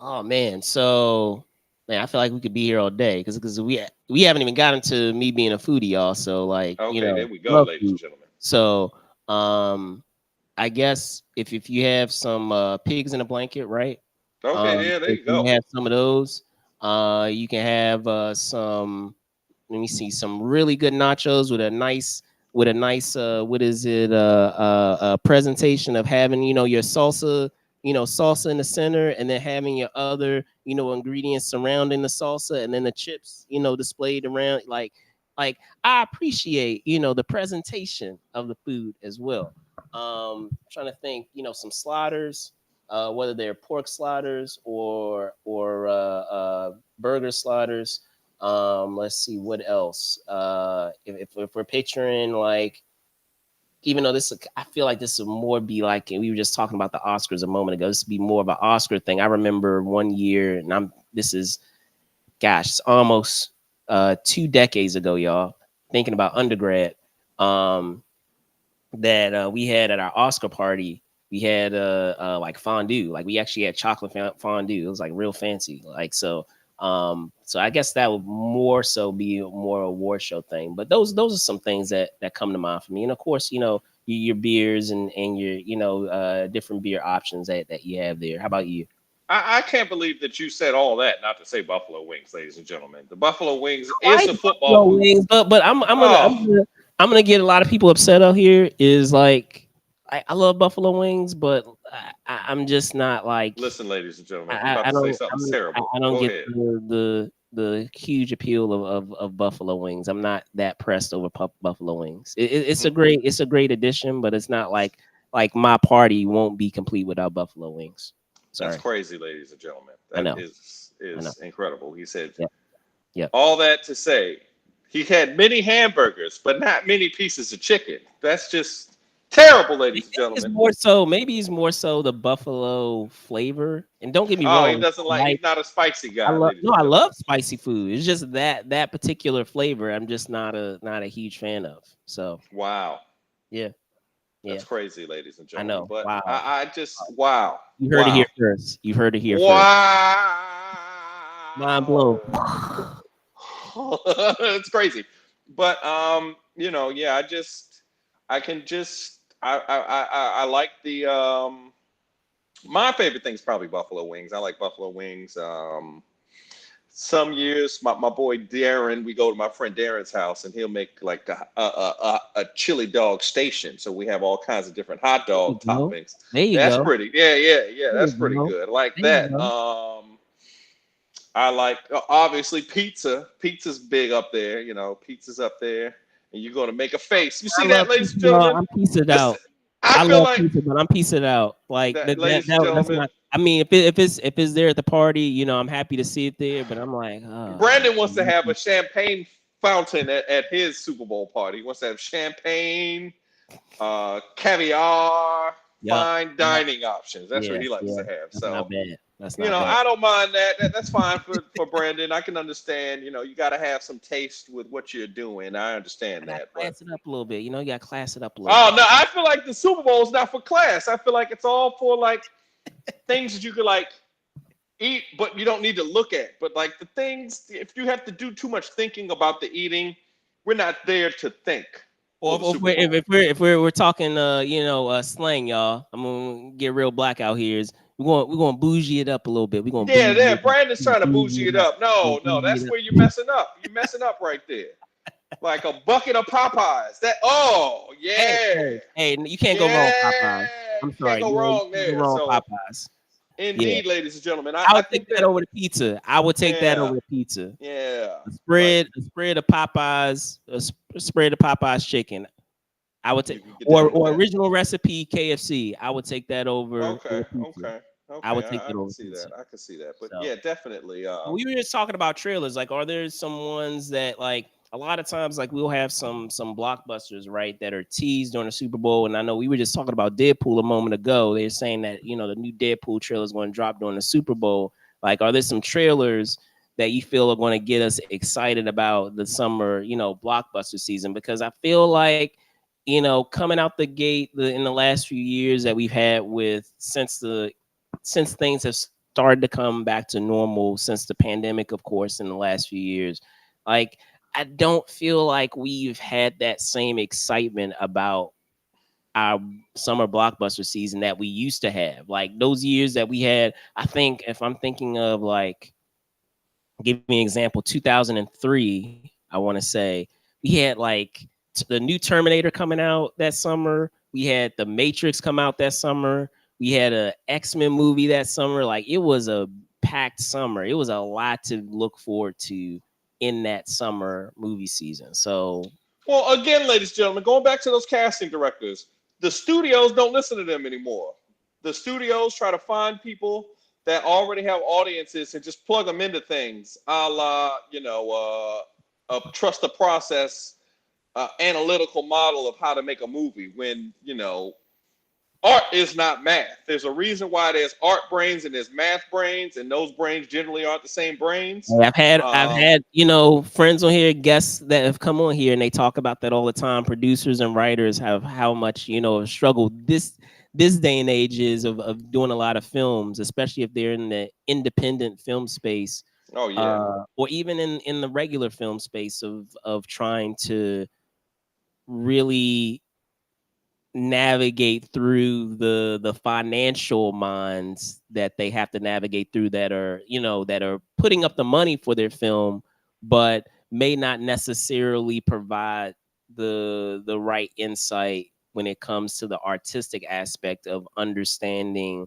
Oh man, so man, I feel like we could be here all day because we haven't even gotten to me being a foodie, y'all. So like Okay, there we go, love ladies and food. gentlemen. So I guess if you have some pigs in a blanket, right? Okay, yeah, there If you you go. have some of those, you can have some. Let me see some really good nachos with a nice what is it presentation of having your salsa salsa in the center and then having your other ingredients surrounding the salsa and then the chips displayed around like I appreciate the presentation of the food as well. Trying to think some sliders, whether they're pork sliders or burger sliders. Let's see what else. If we're picturing like, even though this, I feel like this would more be like, and we were just talking about the Oscars a moment ago. This would be more of an Oscar thing. I remember one year, and this is, gosh, it's almost 2 decades ago, y'all. Thinking about undergrad, that we had at our Oscar party. We had like fondue. Like we actually had chocolate fondue. It was like real fancy. Like so I guess that would more so be more award show thing. But those are some things that come to mind for me. And of course, your beers and your different beer options that you have there. How about you? I can't believe that you said all that, not to say buffalo wings, ladies and gentlemen. The buffalo wings is Like the football buffalo food. wings, but Oh, I'm gonna get a lot of people upset out here. Is like I love buffalo wings, but I'm just not like listen, ladies and gentlemen, he about to say something terrible. I don't Go get ahead. the huge appeal of buffalo wings. I'm not that pressed over buffalo wings. It's a great addition, but it's not like my party won't be complete without buffalo wings. That's Sorry, crazy, ladies and gentlemen. I That know, is I know. is incredible. He said Yeah, yeah. all that to say he had many hamburgers, but not many pieces of chicken. That's just terrible, ladies and gentlemen. Maybe it's more so the buffalo flavor. And don't get me Oh, he wrong, doesn't like. He's not a spicy I guy, love ladies no, and I gentlemen. love spicy food. It's just that particular flavor I'm just not a huge fan of. So Wow, yeah, yeah, that's crazy, ladies and I gentlemen. know. But Wow. I just wow, You heard it here wow, first. You heard it here first. Mind blown. wow. It's crazy. But yeah, I can just I like the my favorite thing is probably buffalo wings. I like buffalo wings. Some years, my boy Darren, we go to my friend Darren's house, and he'll make like a chili dog station. So we have all kinds of different hot There you dog go. toppings. There you That's go. pretty. Yeah. There you That's pretty go. good. I like There you that. go. I like obviously pizza. Pizza's big up there. Pizza's up there, and you're gonna make a face. You I see love that, ladies pizza, and y'all. gentlemen? I'm pieced Listen, out. I I feel love like pizza, but I'm pieced out. Like that, ladies and that's gentlemen. not. I mean, if it's there at the party, I'm happy to see it there. But I'm like, oh, Brandon wants to have a champagne fountain at his Super Bowl party. He wants to have champagne, caviar, yep, fine yep, dining options. That's what yeah, he likes yeah. to have. That's not So, bad. That's not bad. I don't mind that. That's fine for Brandon. I can understand. You got to have some taste with what you're doing. I I understand got to that. But class it up a little bit. You got to class it up a little oh bit. no, I feel like the Super Bowl is not for class. I feel like it's all for like things that you could like eat, but you don't need to look at. But like the things, if you have to do too much thinking about the eating, we're not there to think Or for if, the if Super we're if, Bowl. if we're if we're, we're talking slang, y'all. I'm gonna get real black out here. Is we're gonna bougie it up a little bit. We're gonna Yeah, bougie there. it up. Brandon's trying to Bougie bougie it it up. up. We're gonna No, no, bougie that's it where you're up. messing up. You're messing up right there. Like a bucket of Popeyes. That. Oh Hey, yeah, hey, hey! You can't go wrong, Popeyes. yeah. I'm You can't sorry, go you wrong can't go there. wrong, So Popeyes. Yeah, indeed, ladies and gentlemen, I, I I would take think that that over the pizza. I would take that yeah, over the pizza. yeah. A Like spread, a spread of Popeyes, a spread of Popeyes chicken. I would take, you can get or down with or that. original recipe KFC. I would take that over Okay, pizza. okay, I okay. would take I that can over see that. pizza. I can see that. But So yeah, definitely. we were just talking about trailers. Like, are there some ones that like a lot of times like we'll have some blockbusters, right, that are teased during the Super Bowl. And I know we were just talking about Deadpool a moment ago. They're saying that the new Deadpool trailer is going to drop during the Super Bowl. Like, are there some trailers that you feel are going to get us excited about the summer, blockbuster season? Because I feel like coming out the gate in the last few years that we've had with since things have started to come back to normal since the pandemic, of course, in the last few years, like I don't feel like we've had that same excitement about our summer blockbuster season that we used to have. Like those years that we had, I think if I'm thinking of like, give me an example, 2003, I want to say we had like the new Terminator coming out that summer. We had the Matrix come out that summer. We had a X-Men movie that summer. Like it was a packed summer. It was a lot to look forward to in that summer movie season. So Well, again, ladies and gentlemen, going back to those casting directors, the studios don't listen to them anymore. The studios try to find people that already have audiences and just plug them into things, a la, trust the process, analytical model of how to make a movie. When art is not math. There's a reason why there's art brains and there's math brains, and those brains generally aren't the same brains. I've had friends on here, guests that have come on here, and they talk about that all the time. Producers and writers have how much struggle this day and age is of doing a lot of films, especially if they're in the independent film space, Oh yeah, or even in the regular film space of trying to really navigate through the financial minds that they have to navigate through, that are putting up the money for their film but may not necessarily provide the right insight when it comes to the artistic aspect of understanding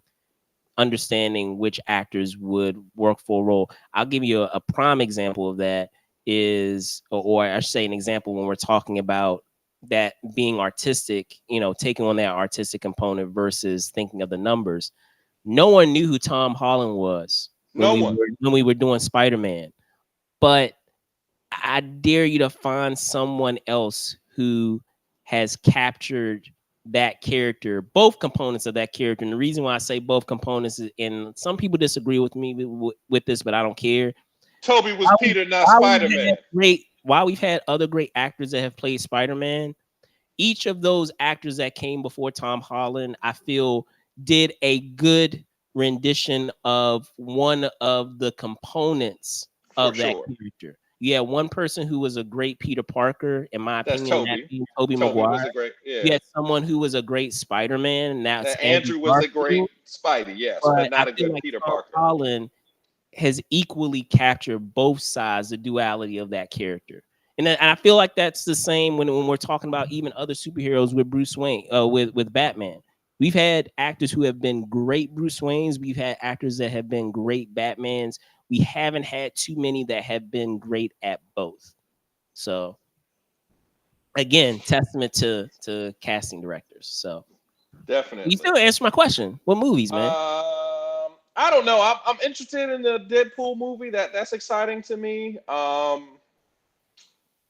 which actors would work for a role. I'll give you a prime example of that is, or I should say an example when we're talking about that being artistic, taking on that artistic component versus thinking of the numbers. No one knew who Tom Holland was when no we one. were when we were doing Spider-Man. But I dare you to find someone else who has captured that character, both components of that character. And the reason why I say both components is, and some people disagree with me with this, but I don't care. Toby was While, Peter, not while we've Spider Man. had while we've had other great actors that have played Spider-Man, each of those actors that came before Tom Holland, I feel, did a good rendition of one of the components For of that sure. character. You had one person who was a great Peter Parker, in my That's opinion, that Toby. being Tobey Toby Maguire. was a great, You yeah. had someone who was a great Spider-Man, and that's Andrew Andrew was a great Garfield. Spidey, yes, but But I not a feel good like Peter Tom Parker. Holland has equally captured both sides, the duality of that character. And I feel like that's the same when we're talking about even other superheroes with Bruce Wayne, with Batman. We've had actors who have been great Bruce Waynes. We've had actors that have been great Batmans. We haven't had too many that have been great at both. So again, testament to casting directors. So you Definitely. still answer my question. What movies, man? Um, I don't know. I'm interested in the Deadpool movie. That's exciting to me.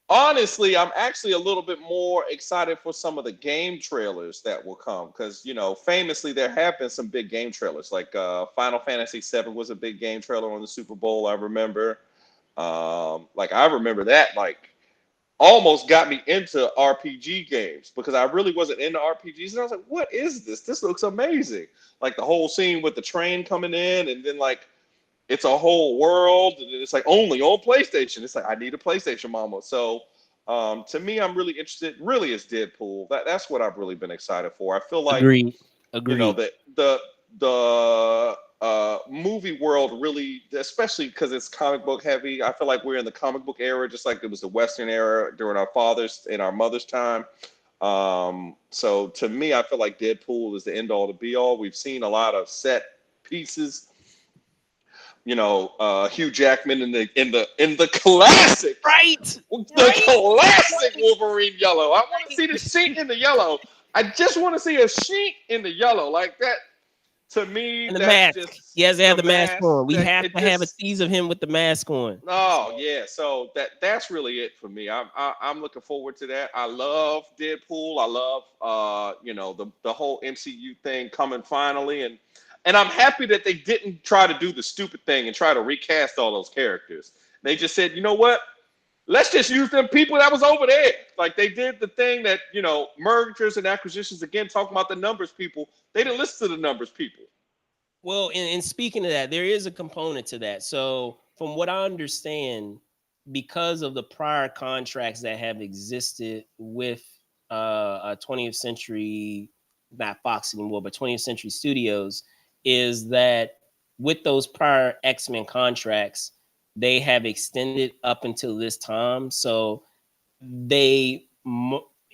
Honestly, I'm actually a little bit more excited for some of the game trailers that will come because famously there have been some big game trailers. Like Final Fantasy VII was a big game trailer on the Super Bowl. I remember. Like I remember that. Like almost got me into RPG games because I really wasn't into RPGs, and I was like, "What is this? This looks amazing!" Like the whole scene with the train coming in, and then like it's a whole world, and it's like only on PlayStation. It's like I need a PlayStation, Mama. So to me, I'm really interested. Really, is Deadpool. That's what I've really been excited for. I feel like Agreed. Agreed. that the movie world really, especially because it's comic book heavy. I feel like we're in the comic book era, just like it was the Western era during our fathers and our mothers' time. So to me, I feel like Deadpool is the end all to be all. We've seen a lot of set pieces. Hugh Jackman in the classic, Right. the Right. classic Wolverine yellow. I want to see the sheet in the yellow. I just want to see a sheet in the yellow like that. To me, And the that's mask. just He has to have the the mask mask. on. We That have it to have a just tease of him with the mask on. Oh So yeah, so that's really it for me. I'm looking forward to that. I love Deadpool. I love the whole MCU thing coming finally, and I'm happy that they didn't try to do the stupid thing and try to recast all those characters. They just said, you know what? Let's just use them people that was over there. Like they did the thing that mergers and acquisitions again, talking about the numbers people. They didn't listen to the numbers people. well, and speaking of that, there is a component to that. So, from what I understand, because of the prior contracts that have existed with 20th Century, not Fox anymore, but 20th Century Studios, is that with those prior X Men contracts, they have extended up until this time. So,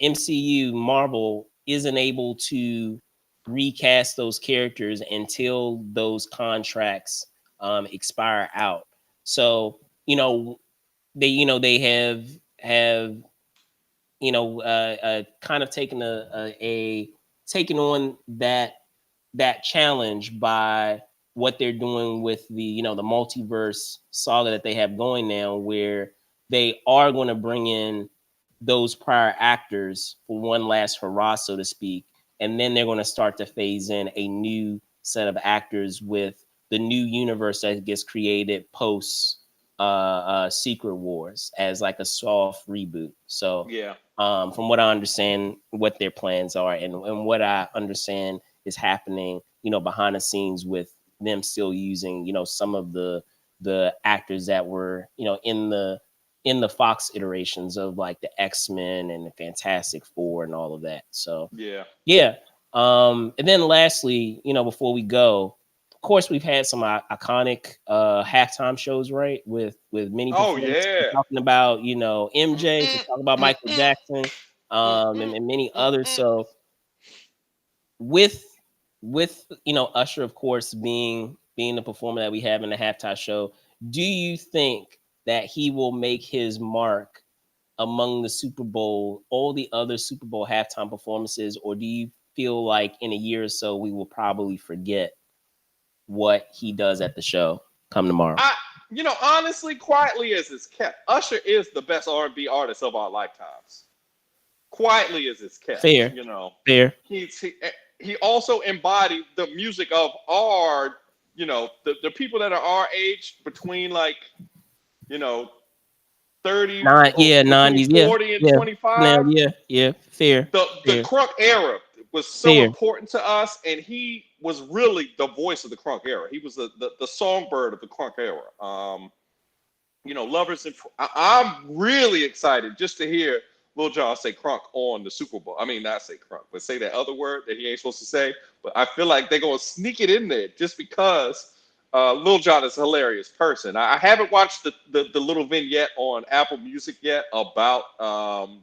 MCU Marvel isn't able to recast those characters until those contracts expire out. So they have kind of taken a taken on that challenge by what they're doing with the multiverse saga that they have going now, where they are going to bring in those prior actors for one last hurrah, so to speak, and then they're going to start to phase in a new set of actors with the new universe that gets created post Secret Wars as like a soft reboot. So Yeah. from what I understand, what their plans are, and what I understand is happening, behind the scenes with them still using, some of the actors that were, in the Fox iterations of like the X-Men and the Fantastic Four and all of that. So Yeah. yeah. And then lastly, before we go, of course, we've had some iconic halftime shows, right? With many Oh performances. We're yeah. talking about, MJ, we're talking about Michael Jackson, and many others. So with Usher, of course, being the performer that we have in the halftime show, do you think that he will make his mark among the Super Bowl, all the other Super Bowl halftime performances, or do you feel like in a year or so we will probably forget what he does at the show come tomorrow? I, honestly, quietly as it's kept, Usher is the best R&B artist of our lifetimes. Quietly as it's kept, Fair, fair. he also embodied the music of our, the people that are our age between like, you know, 30 Nine, or yeah, between 90s, yeah, 40 and yeah. Now, 25. yeah, yeah, fair, The fair, crunk era was so fair. important to us, and he was really the voice of the crunk era. He was the songbird of the crunk era. Lovers and I'm really excited just to hear Lil Jon say crunk on the Super Bowl. I mean, not say crunk, but say that other word that he ain't supposed to say. But I feel like they're gonna sneak it in there just because Lil Jon is a hilarious person. I haven't watched the little vignette on Apple Music yet about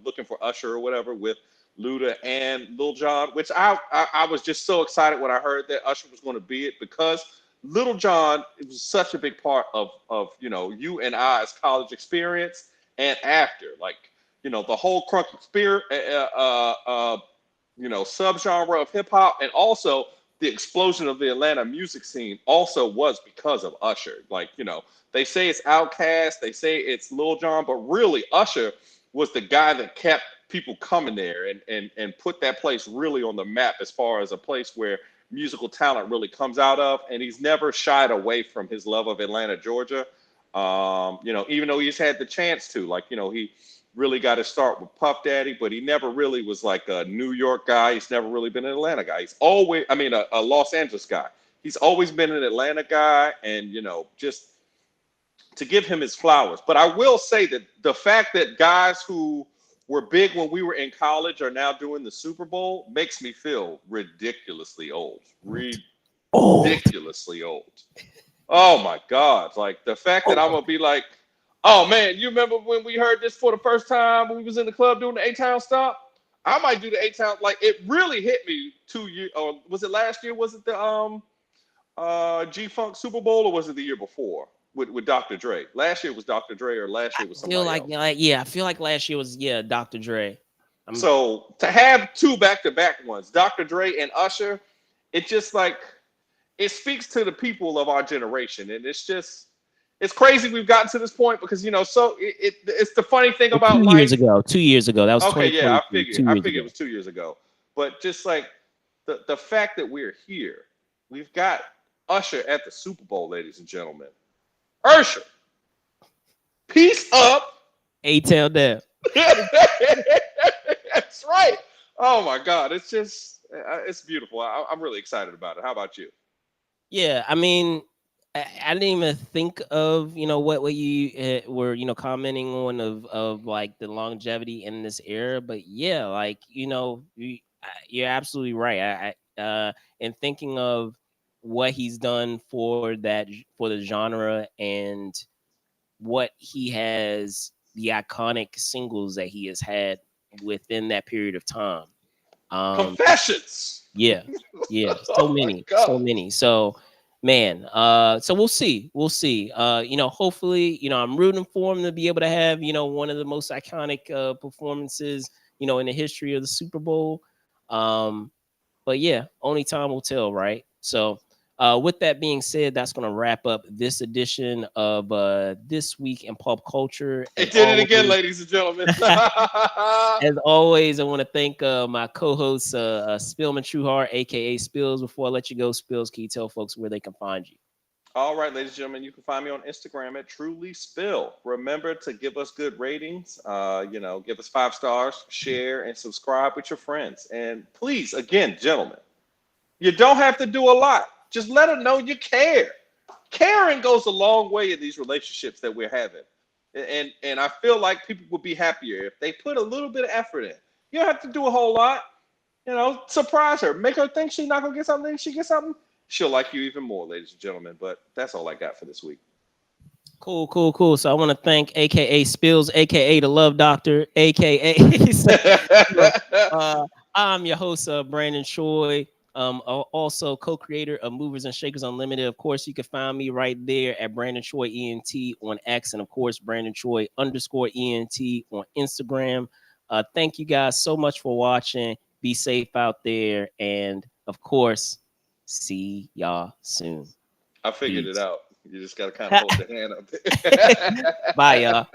looking for Usher or whatever with Luda and Lil Jon, which I was just so excited when I heard that Usher was going to be it because Little John was such a big part of you and I's college experience and after, like the whole crunk experience, subgenre of hip hop, and also the explosion of the Atlanta music scene also was because of Usher. Like, they say it's Outkast, they say it's Lil Jon, but really Usher was the guy that kept people coming there and put that place really on the map as far as a place where musical talent really comes out of. And he's never shied away from his love of Atlanta, Georgia. Even though he's had the chance to, he really got to start with Puff Daddy, but he never really was like a New York guy. He's never really been an Atlanta guy. He's always, a Los Angeles guy. He's always been an Atlanta guy, and just to give him his flowers. But I will say that the fact that guys who were big when we were in college are now doing the Super Bowl makes me feel ridiculously old. Ridiculously old. Oh my God. Like the fact that I'm gonna be like, oh man, you remember when we heard this for the first time when we was in the club doing the A-Town stop? I might do the A-Town. Like it really hit me 2 years. Or was it last year? Was it the G-Funk Super Bowl, or was it the year before with Dr. Dre? Last year was Dr. Dre, or last year was somebody else. I feel like last year was Dr. Dre. So to have two back-to-back ones, Dr. Dre and Usher, it just like it speaks to the people of our generation, and it's crazy we've gotten to this point because so it's the funny thing about 2 years ago. 2 years ago, that was okay. Yeah, I figured ago. It was 2 years ago, but just like the fact that we're here, we've got Usher at the Super Bowl, ladies and gentlemen. Usher, peace up. A-Town down. That's right. Oh my God, it's just it's beautiful. I'm really excited about it. How about you? Yeah, I mean, I didn't even think of what you were commenting on of like the longevity in this era, but yeah, like you're absolutely right. In thinking of what he's done for the genre and what he has, the iconic singles that he has had within that period of time. Confessions. Yeah, so Oh many. So man, so we'll see. Hopefully, I'm rooting for him to be able to have one of the most iconic performances in the history of the Super Bowl. But yeah, only time will tell, right? So with that being said, that's going to wrap up this edition of This Week in Pop Culture. It did it again, ladies and gentlemen. As always, I want to thank my co-host, Spillman Trueheart, aka Spills. Before I let you go, Spills, can you tell folks where they can find you? All right, ladies and gentlemen, you can find me on Instagram at Truly Spill. Remember to give us good ratings. Give us 5 stars, share, and subscribe with your friends. And please, again, gentlemen, you don't have to do a lot. Just let them know you care. Caring goes a long way in these relationships that we're having. And I feel like people would be happier if they put a little bit of effort in. You don't have to do a whole lot. Surprise her. Make her think she's not going to get something. She gets something. She'll like you even more, ladies and gentlemen. But that's all I got for this week. Cool. So I want to thank aka Spills, aka the Love Doctor, aka I'm your host, Brandon Choi. Also co-creator of Movers and Shakers Unlimited. Of course, you can find me right there at Brandon Choi ENT on X, and of course Brandon Choi _ENT on Instagram. Thank you guys so much for watching. Be safe out there, and of course, see y'all soon. I figured it out. You just gotta kind of hold the hand up there. Bye, y'all.